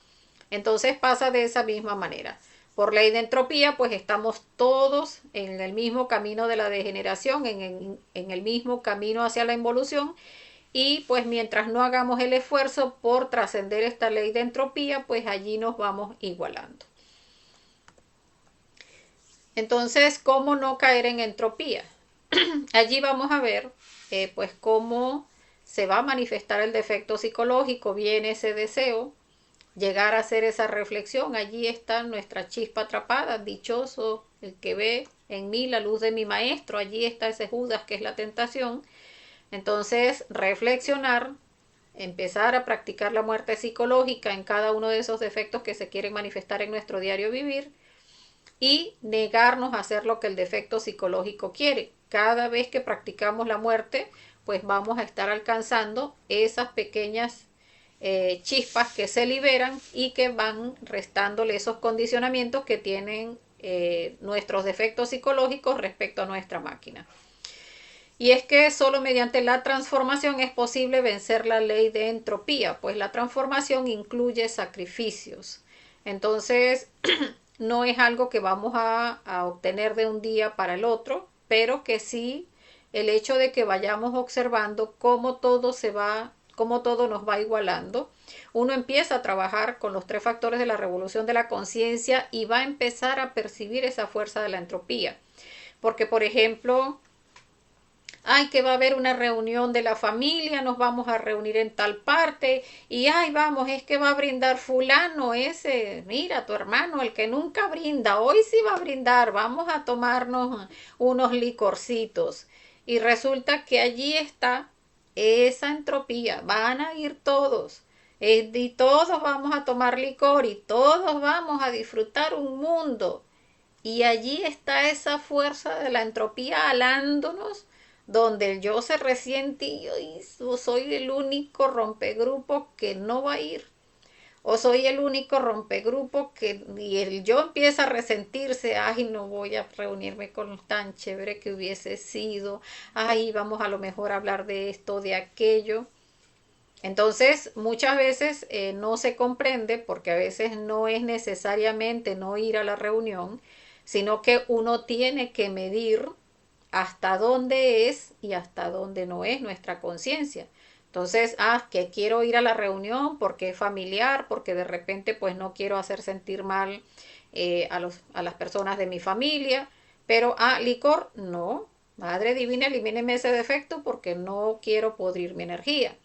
Entonces pasa de esa misma manera. Por ley de entropía, pues estamos todos en el mismo camino de la degeneración, en el mismo camino hacia la involución, y pues mientras no hagamos el esfuerzo por trascender esta ley de entropía, pues allí nos vamos igualando. Entonces, ¿cómo no caer en entropía? Allí vamos a ver pues cómo se va a manifestar el defecto psicológico, viene ese deseo, llegar a hacer esa reflexión, allí está nuestra chispa atrapada, dichoso el que ve en mí la luz de mi maestro, allí está ese Judas que es la tentación. Entonces, reflexionar, empezar a practicar la muerte psicológica en cada uno de esos defectos que se quieren manifestar en nuestro diario vivir y negarnos a hacer lo que el defecto psicológico quiere. Cada vez que practicamos la muerte, pues vamos a estar alcanzando esas pequeñas chispas que se liberan y que van restándole esos condicionamientos que tienen nuestros defectos psicológicos respecto a nuestra máquina. Y es que solo mediante la transformación es posible vencer la ley de entropía, pues la transformación incluye sacrificios. Entonces, no es algo que vamos a obtener de un día para el otro, pero que sí el hecho de que vayamos observando cómo todo se va, cómo todo nos va igualando. Uno empieza a trabajar con los tres factores de la revolución de la conciencia y va a empezar a percibir esa fuerza de la entropía. Porque, por ejemplo, ay, que va a haber una reunión de la familia, nos vamos a reunir en tal parte, y ay, vamos, es que va a brindar fulano ese, mira, tu hermano, el que nunca brinda, hoy sí va a brindar, vamos a tomarnos unos licorcitos. Y resulta que allí está esa entropía, van a ir todos. Y todos vamos a tomar licor y todos vamos a disfrutar un mundo. Y allí está esa fuerza de la entropía alándonos, donde el yo se resiente y yo soy el único rompegrupo que no va a ir. O soy el único rompegrupo que, y el yo empieza a resentirse, ay, no voy a reunirme con tan chévere que hubiese sido, ay, vamos a lo mejor a hablar de esto, de aquello. Entonces, muchas veces no se comprende porque a veces no es necesariamente no ir a la reunión, sino que uno tiene que medir hasta dónde es y hasta dónde no es nuestra conciencia. Entonces, que quiero ir a la reunión porque es familiar, porque de repente pues no quiero hacer sentir mal a las personas de mi familia, pero licor, no. Madre Divina, elimíneme ese defecto porque no quiero podrir mi energía.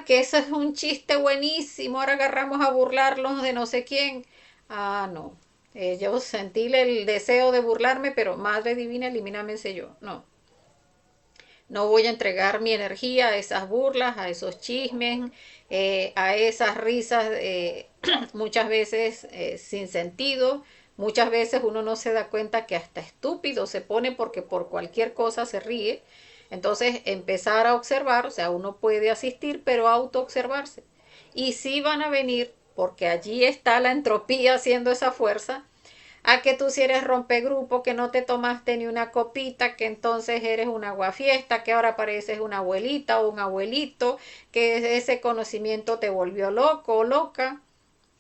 Que eso es un chiste buenísimo, ahora agarramos a burlarlos de no sé quién. No. Yo sentí el deseo de burlarme, pero Madre Divina, elimíname ese yo. No. No voy a entregar mi energía a esas burlas, a esos chismes, a esas risas muchas veces sin sentido. Muchas veces uno no se da cuenta que hasta estúpido se pone porque por cualquier cosa se ríe. Entonces empezar a observar, o sea, uno puede asistir, pero autoobservarse. Y sí van a venir, porque allí está la entropía haciendo esa fuerza, a que tú si eres rompegrupo, que no te tomaste ni una copita, que entonces eres una aguafiesta, que ahora pareces una abuelita o un abuelito, que ese conocimiento te volvió loco o loca.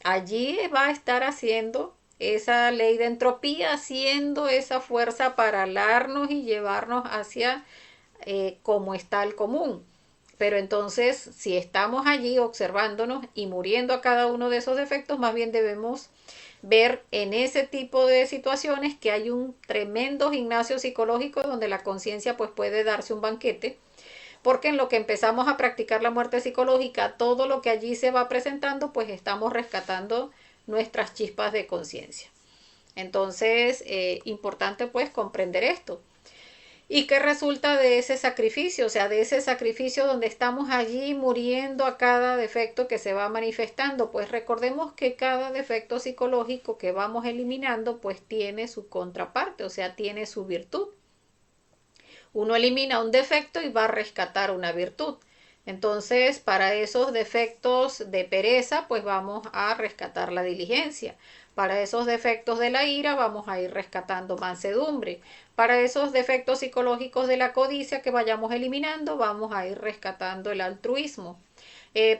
Allí va a estar haciendo esa ley de entropía, haciendo esa fuerza para alarnos y llevarnos hacia como está el común. Pero entonces, si estamos allí observándonos y muriendo a cada uno de esos defectos, más bien debemos ver en ese tipo de situaciones que hay un tremendo gimnasio psicológico donde la conciencia pues puede darse un banquete, porque en lo que empezamos a practicar la muerte psicológica, todo lo que allí se va presentando, pues estamos rescatando nuestras chispas de conciencia. Entonces, importante pues comprender esto. ¿Y qué resulta de ese sacrificio? O sea, de ese sacrificio donde estamos allí muriendo a cada defecto que se va manifestando. Pues recordemos que cada defecto psicológico que vamos eliminando, pues tiene su contraparte, o sea, tiene su virtud. Uno elimina un defecto y va a rescatar una virtud. Entonces, para esos defectos de pereza, pues vamos a rescatar la diligencia. Para esos defectos de la ira, vamos a ir rescatando mansedumbre. Para esos defectos psicológicos de la codicia que vayamos eliminando, vamos a ir rescatando el altruismo.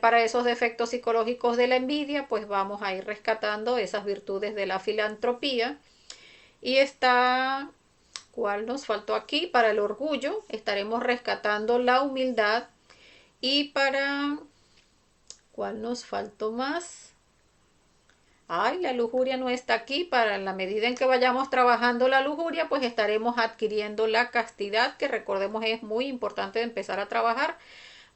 Para esos defectos psicológicos de la envidia, pues vamos a ir rescatando esas virtudes de la filantropía. Y está, ¿cuál nos faltó aquí? Para el orgullo, estaremos rescatando la humildad. Y para, ¿cuál nos faltó más? Ay, la lujuria no está aquí. Para la medida en que vayamos trabajando la lujuria, pues estaremos adquiriendo la castidad, que recordemos es muy importante empezar a trabajar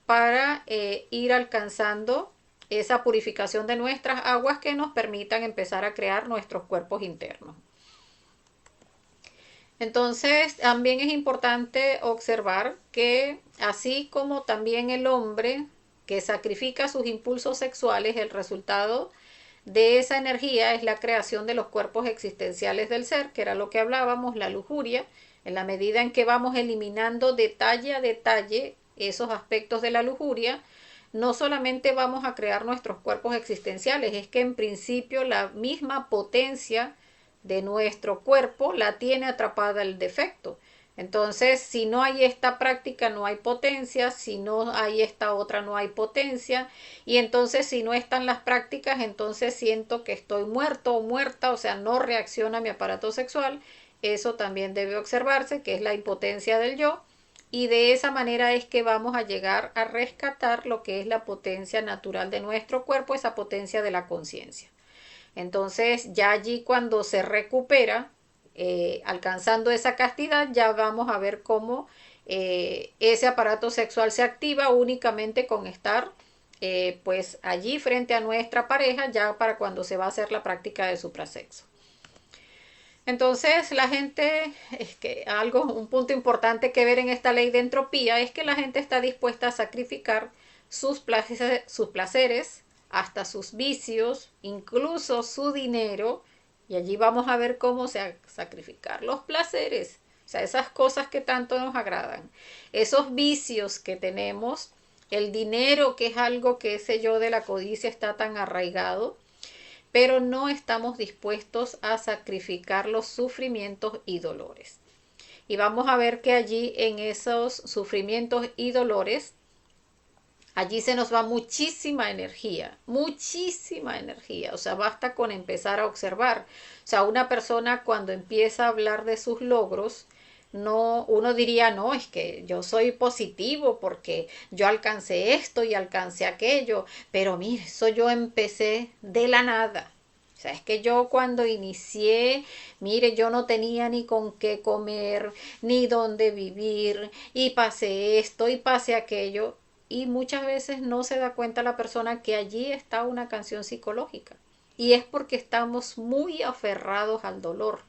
para ir alcanzando esa purificación de nuestras aguas que nos permitan empezar a crear nuestros cuerpos internos. Entonces, también es importante observar que así como también el hombre que sacrifica sus impulsos sexuales, el resultado de esa energía es la creación de los cuerpos existenciales del ser, que era lo que hablábamos, la lujuria. En la medida en que vamos eliminando detalle a detalle esos aspectos de la lujuria, no solamente vamos a crear nuestros cuerpos existenciales, es que en principio la misma potencia de nuestro cuerpo la tiene atrapada el defecto. Entonces, si no hay esta práctica, no hay potencia, si no hay esta otra, no hay potencia, y entonces si no están las prácticas, entonces siento que estoy muerto o muerta, o sea, no reacciona mi aparato sexual. Eso también debe observarse, que es la impotencia del yo, y de esa manera es que vamos a llegar a rescatar lo que es la potencia natural de nuestro cuerpo, esa potencia de la conciencia. Entonces, ya allí cuando se recupera, alcanzando esa castidad, ya vamos a ver cómo ese aparato sexual se activa únicamente con estar pues allí frente a nuestra pareja, ya para cuando se va a hacer la práctica de suprasexo. Entonces, la gente, es que un punto importante que ver en esta ley de entropía es que la gente está dispuesta a sacrificar sus placeres, hasta sus vicios, incluso su dinero, y allí vamos a ver cómo sacrificar los placeres, o sea, esas cosas que tanto nos agradan, esos vicios que tenemos, el dinero, que es algo que ese yo de la codicia está tan arraigado, pero no estamos dispuestos a sacrificar los sufrimientos y dolores. Y vamos a ver que allí en esos sufrimientos y dolores, allí se nos va muchísima energía, o sea, basta con empezar a observar. O sea, una persona cuando empieza a hablar de sus logros, no, uno diría, no, es que yo soy positivo porque yo alcancé esto y alcancé aquello, pero mire, eso yo empecé de la nada. O sea, es que yo cuando inicié, mire, yo no tenía ni con qué comer, ni dónde vivir, y pasé esto y pasé aquello, y muchas veces no se da cuenta la persona que allí está una canción psicológica. Y es porque estamos muy aferrados al dolor.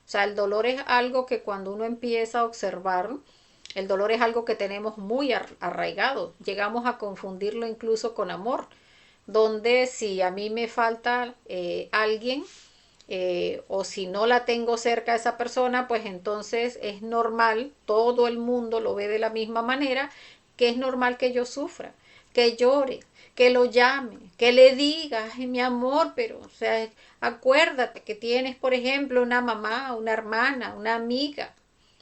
O sea, el dolor es algo que cuando uno empieza a observar, el dolor es algo que tenemos muy arraigado. Llegamos a confundirlo incluso con amor, donde si a mí me falta alguien o si no la tengo cerca a esa persona, pues entonces es normal, todo el mundo lo ve de la misma manera, que es normal que yo sufra, que llore, que lo llame, que le diga, ay, mi amor, pero, o sea, acuérdate que tienes, por ejemplo, una mamá, una hermana, una amiga.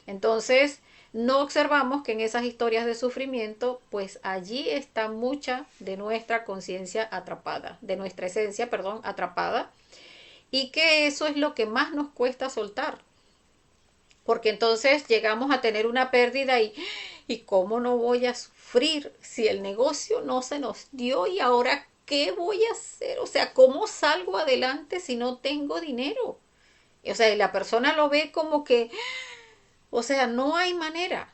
Entonces, no observamos que en esas historias de sufrimiento, pues allí está mucha de nuestra conciencia atrapada, de nuestra esencia, perdón, atrapada, y que eso es lo que más nos cuesta soltar. Porque entonces llegamos a tener una pérdida y ¿cómo no voy a sufrir si el negocio no se nos dio y ahora qué voy a hacer? O sea, ¿cómo salgo adelante si no tengo dinero? O sea, y la persona lo ve como que, o sea, no hay manera.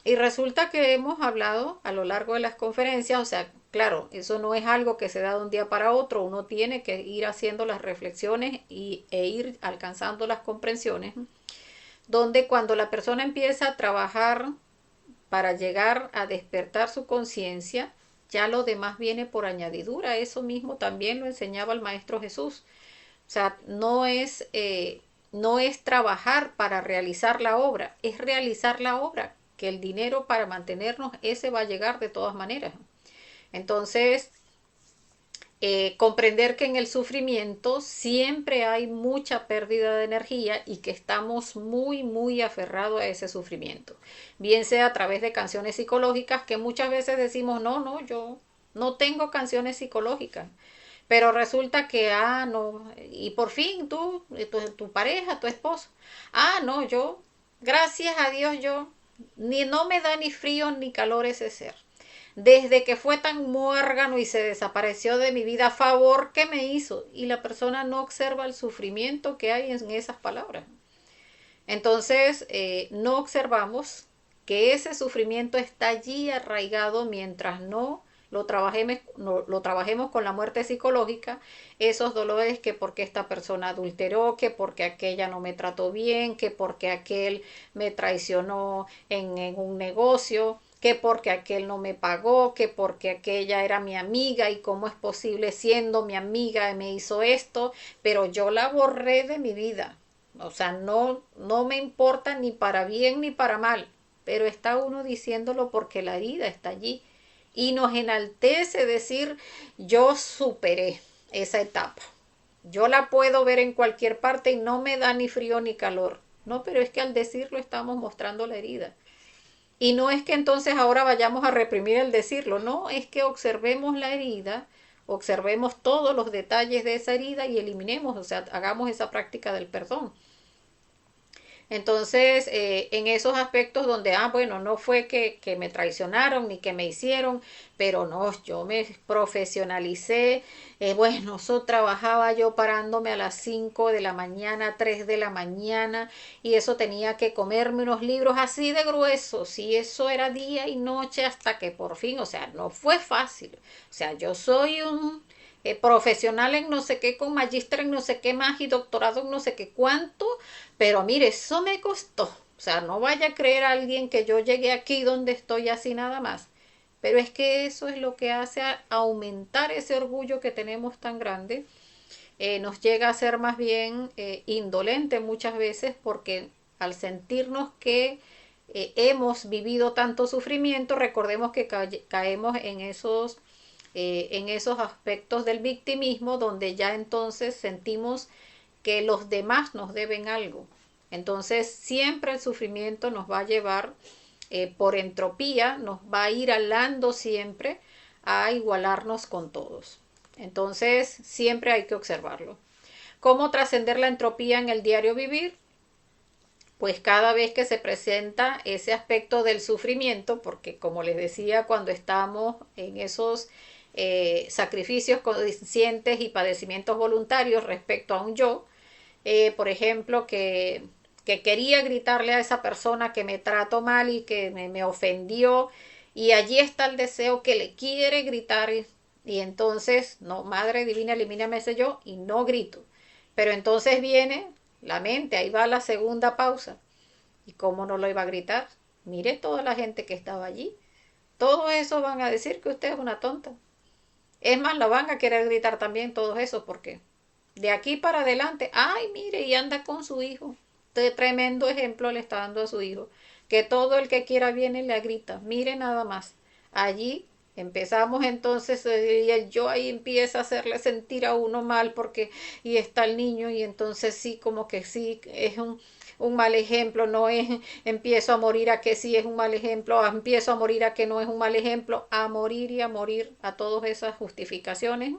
Y resulta que hemos hablado a lo largo de las conferencias, o sea, claro, eso no es algo que se da de un día para otro, uno tiene que ir haciendo las reflexiones e ir alcanzando las comprensiones. donde cuando la persona empieza a trabajar para llegar a despertar su conciencia, ya lo demás viene por añadidura. Eso mismo también lo enseñaba el Maestro Jesús. O sea, no es trabajar para realizar la obra, es realizar la obra, que el dinero para mantenernos, ese va a llegar de todas maneras. Entonces, comprender que en el sufrimiento siempre hay mucha pérdida de energía y que estamos muy, muy aferrados a ese sufrimiento. Bien sea a través de canciones psicológicas, que muchas veces decimos, no, no, yo no tengo canciones psicológicas. Pero resulta que, no, y por fin tu pareja, tu esposo, no, yo, gracias a Dios, yo, ni no me da ni frío ni calor ese ser. Desde que fue tan muérgano y se desapareció de mi vida, favor que me hizo. Y la persona no observa el sufrimiento que hay en esas palabras. Entonces, no observamos que ese sufrimiento está allí arraigado mientras lo trabajemos con la muerte psicológica, esos dolores que porque esta persona adulteró, que porque aquella no me trató bien, que porque aquel me traicionó en un negocio, que porque aquel no me pagó, que porque aquella era mi amiga y cómo es posible siendo mi amiga me hizo esto, pero yo la borré de mi vida. O sea, no me importa ni para bien ni para mal, pero está uno diciéndolo porque la herida está allí. Y nos enaltece decir, yo superé esa etapa. Yo la puedo ver en cualquier parte y no me da ni frío ni calor. No, pero es que al decirlo estamos mostrando la herida. Y no es que entonces ahora vayamos a reprimir el decirlo, no, es que observemos la herida, observemos todos los detalles de esa herida y eliminemos, o sea, hagamos esa práctica del perdón. Entonces, en esos aspectos donde, bueno, no fue que me traicionaron ni que me hicieron, pero no, yo me profesionalicé. Bueno, eso trabajaba yo parándome a las 5 de la mañana, 3 de la mañana, y eso tenía que comerme unos libros así de gruesos, y eso era día y noche hasta que por fin, o sea, no fue fácil. O sea, yo soy un profesional en no sé qué, con magíster en no sé qué más y doctorado en no sé qué cuánto, pero mire, eso me costó. O sea, no vaya a creer a alguien que yo llegué aquí donde estoy así nada más. Pero es que eso es lo que hace aumentar ese orgullo que tenemos tan grande. Nos llega a ser más bien indolente muchas veces porque al sentirnos que hemos vivido tanto sufrimiento, recordemos que caemos en esos aspectos del victimismo donde ya entonces sentimos que los demás nos deben algo. Entonces siempre el sufrimiento nos va a llevar por entropía, nos va a ir alando siempre a igualarnos con todos. Entonces siempre hay que observarlo. ¿Cómo trascender la entropía en el diario vivir? Pues cada vez que se presenta ese aspecto del sufrimiento, porque como les decía, cuando estamos en esos sacrificios conscientes y padecimientos voluntarios respecto a un yo, por ejemplo, que quería gritarle a esa persona que me trató mal y que me ofendió, y allí está el deseo que le quiere gritar, y entonces, no, Madre Divina, elimíname ese yo, y no grito. Pero entonces viene la mente, ahí va la segunda pausa. ¿Y cómo no lo iba a gritar? Mire toda la gente que estaba allí. Todos esos van a decir que usted es una tonta. Es más, lo van a querer gritar también todos esos porque de aquí para adelante, ay, mire, y anda con su hijo. De tremendo ejemplo le está dando a su hijo. Que todo el que quiera viene y le grita. Mire nada más. Allí empezamos entonces, y el yo ahí empieza a hacerle sentir a uno mal porque, y está el niño, y entonces sí, como que sí, es un mal ejemplo, no es, empiezo a morir a que sí es un mal ejemplo, empiezo a morir a que no es un mal ejemplo, a morir y a morir a todas esas justificaciones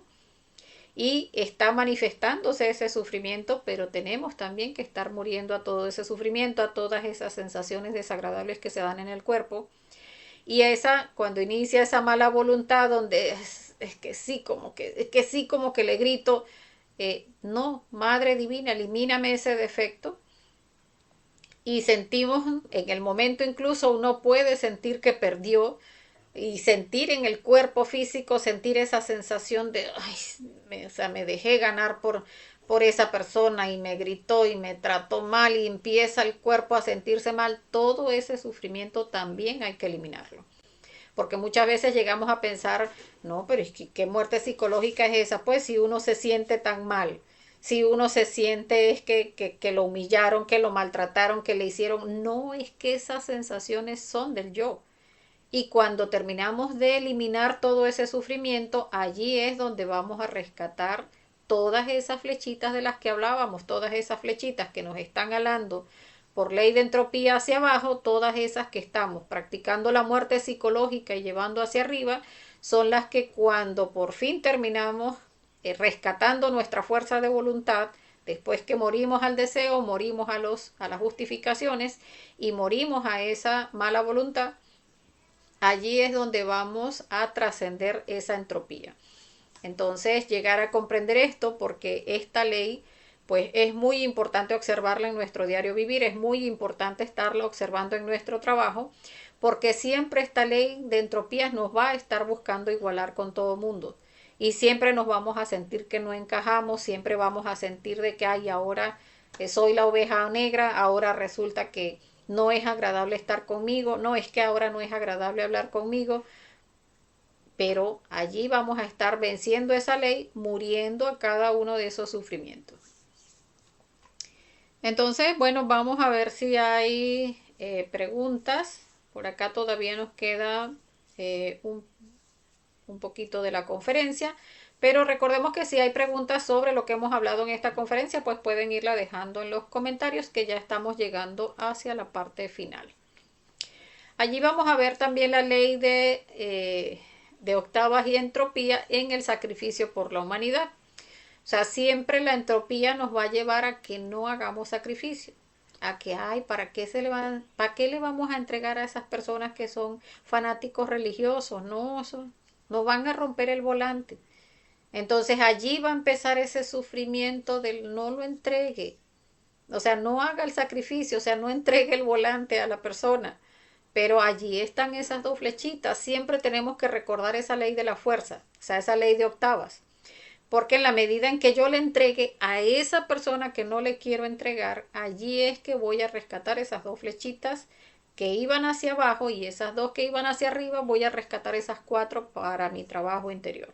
y está manifestándose ese sufrimiento, pero tenemos también que estar muriendo a todo ese sufrimiento, a todas esas sensaciones desagradables que se dan en el cuerpo. Y cuando inicia esa mala voluntad donde es que sí, como que le grito, no, Madre Divina, elimíname ese defecto. Y sentimos, en el momento incluso uno puede sentir que perdió, y sentir en el cuerpo físico, sentir esa sensación de, ay, o sea, me dejé ganar por esa persona y me gritó y me trató mal y empieza el cuerpo a sentirse mal, todo ese sufrimiento también hay que eliminarlo. Porque muchas veces llegamos a pensar, no, pero es que ¿qué muerte psicológica es esa? Pues si uno se siente tan mal, si uno se siente es que lo humillaron, que lo maltrataron, que le hicieron, no, es que esas sensaciones son del yo. Y cuando terminamos de eliminar todo ese sufrimiento, allí es donde vamos a rescatar todas esas flechitas de las que hablábamos, todas esas flechitas que nos están alando por ley de entropía hacia abajo, todas esas que estamos practicando la muerte psicológica y llevando hacia arriba, son las que cuando por fin terminamos rescatando nuestra fuerza de voluntad, después que morimos al deseo, morimos a las justificaciones y morimos a esa mala voluntad, allí es donde vamos a trascender esa entropía. Entonces, llegar a comprender esto, porque esta ley, pues es muy importante observarla en nuestro diario vivir, es muy importante estarla observando en nuestro trabajo, porque siempre esta ley de entropías nos va a estar buscando igualar con todo mundo. Y siempre nos vamos a sentir que no encajamos, siempre vamos a sentir de que, ay, ahora soy la oveja negra, ahora resulta que no es agradable estar conmigo, no es que ahora no es agradable hablar conmigo, pero allí vamos a estar venciendo esa ley, muriendo a cada uno de esos sufrimientos. Entonces, bueno, vamos a ver si hay preguntas. Por acá todavía nos queda un poquito de la conferencia, pero recordemos que si hay preguntas sobre lo que hemos hablado en esta conferencia, pues pueden irla dejando en los comentarios, que ya estamos llegando hacia la parte final. Allí vamos a ver también la ley de octavas y entropía en el sacrificio por la humanidad. O sea, siempre la entropía nos va a llevar a que no hagamos sacrificio. A que, ay, ¿para qué le vamos a entregar a esas personas que son fanáticos religiosos? No, eso, nos van a romper el volante. Entonces allí va a empezar ese sufrimiento del no lo entregue. O sea, no haga el sacrificio, o sea, no entregue el volante a la persona. Pero allí están esas dos flechitas. Siempre tenemos que recordar esa ley de la fuerza, o sea, esa ley de octavas. Porque en la medida en que yo le entregue a esa persona que no le quiero entregar, allí es que voy a rescatar esas dos flechitas que iban hacia abajo y esas dos que iban hacia arriba, voy a rescatar esas cuatro para mi trabajo interior.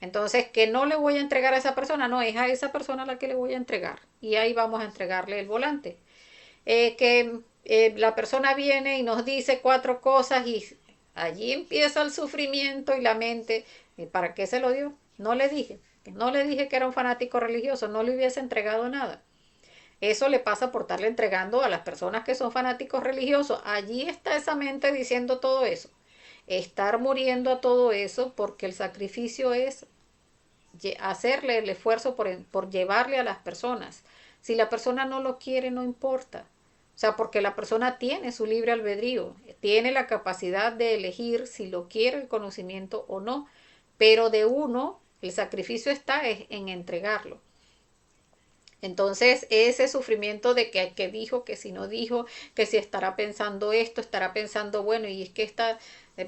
Entonces, que no le voy a entregar a esa persona, no, es a esa persona a la que le voy a entregar. Y ahí vamos a entregarle el volante. La persona viene y nos dice cuatro cosas y allí empieza el sufrimiento y la mente. ¿Para qué se lo dio? No le dije. No le dije que era un fanático religioso, no le hubiese entregado nada. Eso le pasa por estarle entregando a las personas que son fanáticos religiosos. Allí está esa mente diciendo todo eso. Estar muriendo a todo eso porque el sacrificio es hacerle el esfuerzo por llevarle a las personas. Si la persona no lo quiere, no importa. O sea, porque la persona tiene su libre albedrío, tiene la capacidad de elegir si lo quiere el conocimiento o no, pero de uno el sacrificio está en entregarlo. Entonces, ese sufrimiento de que dijo, que si no dijo, que si estará pensando esto, estará pensando, bueno, y es que esta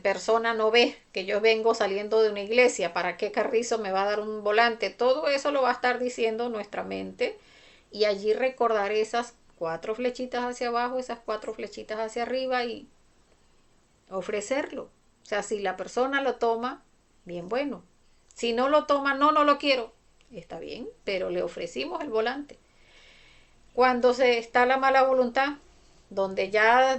persona no ve que yo vengo saliendo de una iglesia, ¿para qué carrizo me va a dar un volante? Todo eso lo va a estar diciendo nuestra mente y allí recordar esas cuatro flechitas hacia abajo, esas cuatro flechitas hacia arriba y ofrecerlo. O sea, si la persona lo toma, bien bueno. Si no lo toma, no lo quiero. Está bien, pero le ofrecimos el volante. Cuando se está la mala voluntad, donde ya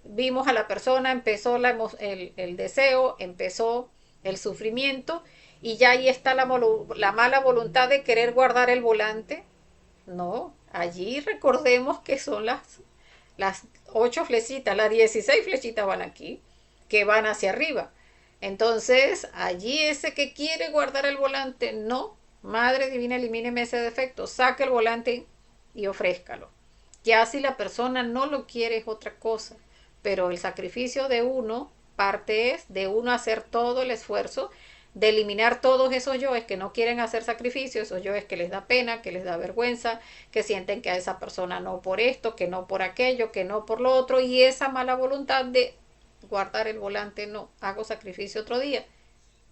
vimos a la persona, empezó el deseo, empezó el sufrimiento y ya ahí está la mala voluntad de querer guardar el volante. No, allí recordemos que son las 8 flechitas, las 16 flechitas van aquí, que van hacia arriba. Entonces, allí ese que quiere guardar el volante, no, Madre Divina, elimíneme ese defecto, saque el volante y ofrézcalo. Ya si la persona no lo quiere es otra cosa, pero el sacrificio de uno, parte es de uno hacer todo el esfuerzo de eliminar todos esos yoes que no quieren hacer sacrificio, esos yoes que les da pena, que les da vergüenza, que sienten que a esa persona no por esto, que no por aquello, que no por lo otro, y esa mala voluntad de guardar el volante, no, hago sacrificio otro día.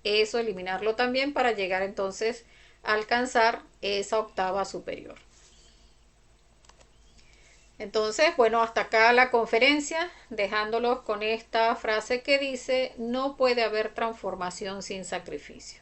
Eso eliminarlo también para llegar entonces alcanzar esa octava superior. Entonces, bueno, hasta acá la conferencia, dejándolos con esta frase que dice, no puede haber transformación sin sacrificio.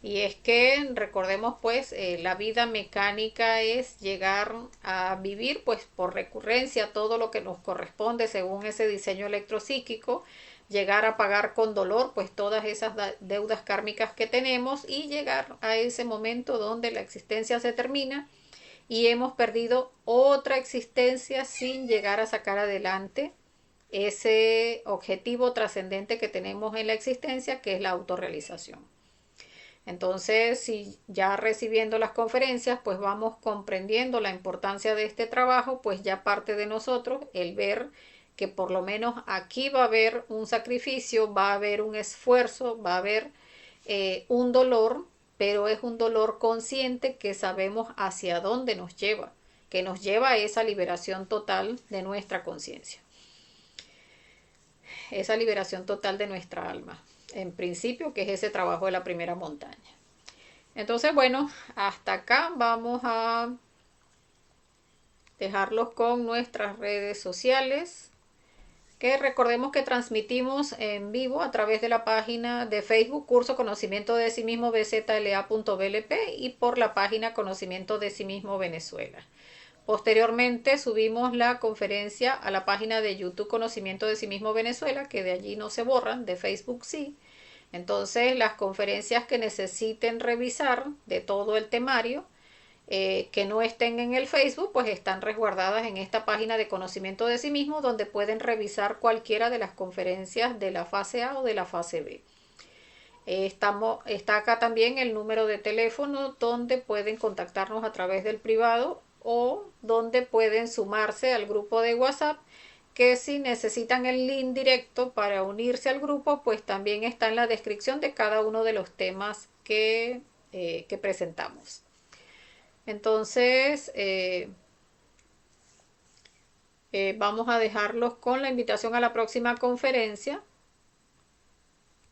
Y es que recordemos pues la vida mecánica es llegar a vivir pues por recurrencia todo lo que nos corresponde según ese diseño electropsíquico, llegar a pagar con dolor pues todas esas deudas kármicas que tenemos y llegar a ese momento donde la existencia se termina y hemos perdido otra existencia sin llegar a sacar adelante ese objetivo trascendente que tenemos en la existencia, que es la autorrealización. Entonces, si ya recibiendo las conferencias, pues vamos comprendiendo la importancia de este trabajo, pues ya parte de nosotros el ver que por lo menos aquí va a haber un sacrificio, va a haber un esfuerzo, va a haber un dolor, pero es un dolor consciente que sabemos hacia dónde nos lleva, que nos lleva a esa liberación total de nuestra conciencia, esa liberación total de nuestra alma, en principio, que es ese trabajo de la primera montaña. Entonces, bueno, hasta acá vamos a dejarlos con nuestras redes sociales, que recordemos que transmitimos en vivo a través de la página de Facebook Curso Conocimiento de Sí Mismo bzla.blp y por la página Conocimiento de Sí Mismo Venezuela. Posteriormente subimos la conferencia a la página de YouTube Conocimiento de Sí Mismo Venezuela, que de allí no se borran, de Facebook sí. Entonces las conferencias que necesiten revisar de todo el temario, que no estén en el Facebook, pues están resguardadas en esta página de Conocimiento de Sí Mismo, donde pueden revisar cualquiera de las conferencias de la fase A o de la fase B. Está acá también el número de teléfono donde pueden contactarnos a través del privado o donde pueden sumarse al grupo de WhatsApp, que si necesitan el link directo para unirse al grupo, pues también está en la descripción de cada uno de los temas que presentamos. Entonces, vamos a dejarlos con la invitación a la próxima conferencia.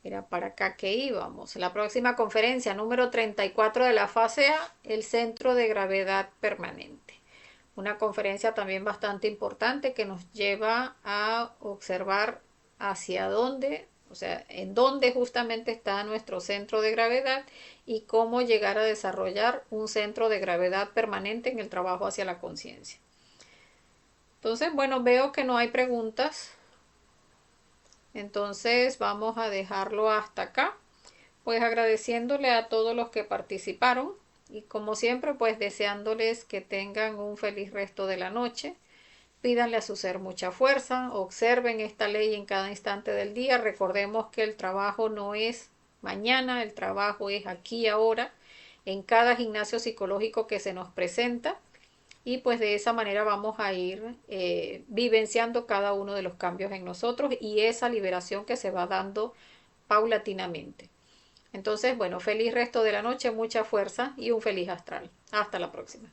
Era para acá que íbamos. La próxima conferencia número 34 de la fase A, el centro de gravedad permanente. Una conferencia también bastante importante que nos lleva a observar hacia dónde, o sea, en dónde justamente está nuestro centro de gravedad y cómo llegar a desarrollar un centro de gravedad permanente en el trabajo hacia la conciencia. Entonces, bueno, veo que no hay preguntas. Entonces vamos a dejarlo hasta acá, pues agradeciéndole a todos los que participaron y como siempre pues deseándoles que tengan un feliz resto de la noche. Pídanle a su ser mucha fuerza, observen esta ley en cada instante del día, recordemos que el trabajo no es mañana, el trabajo es aquí y ahora, en cada gimnasio psicológico que se nos presenta. Y pues de esa manera vamos a ir vivenciando cada uno de los cambios en nosotros y esa liberación que se va dando paulatinamente. Entonces, bueno, feliz resto de la noche, mucha fuerza y un feliz astral. Hasta la próxima.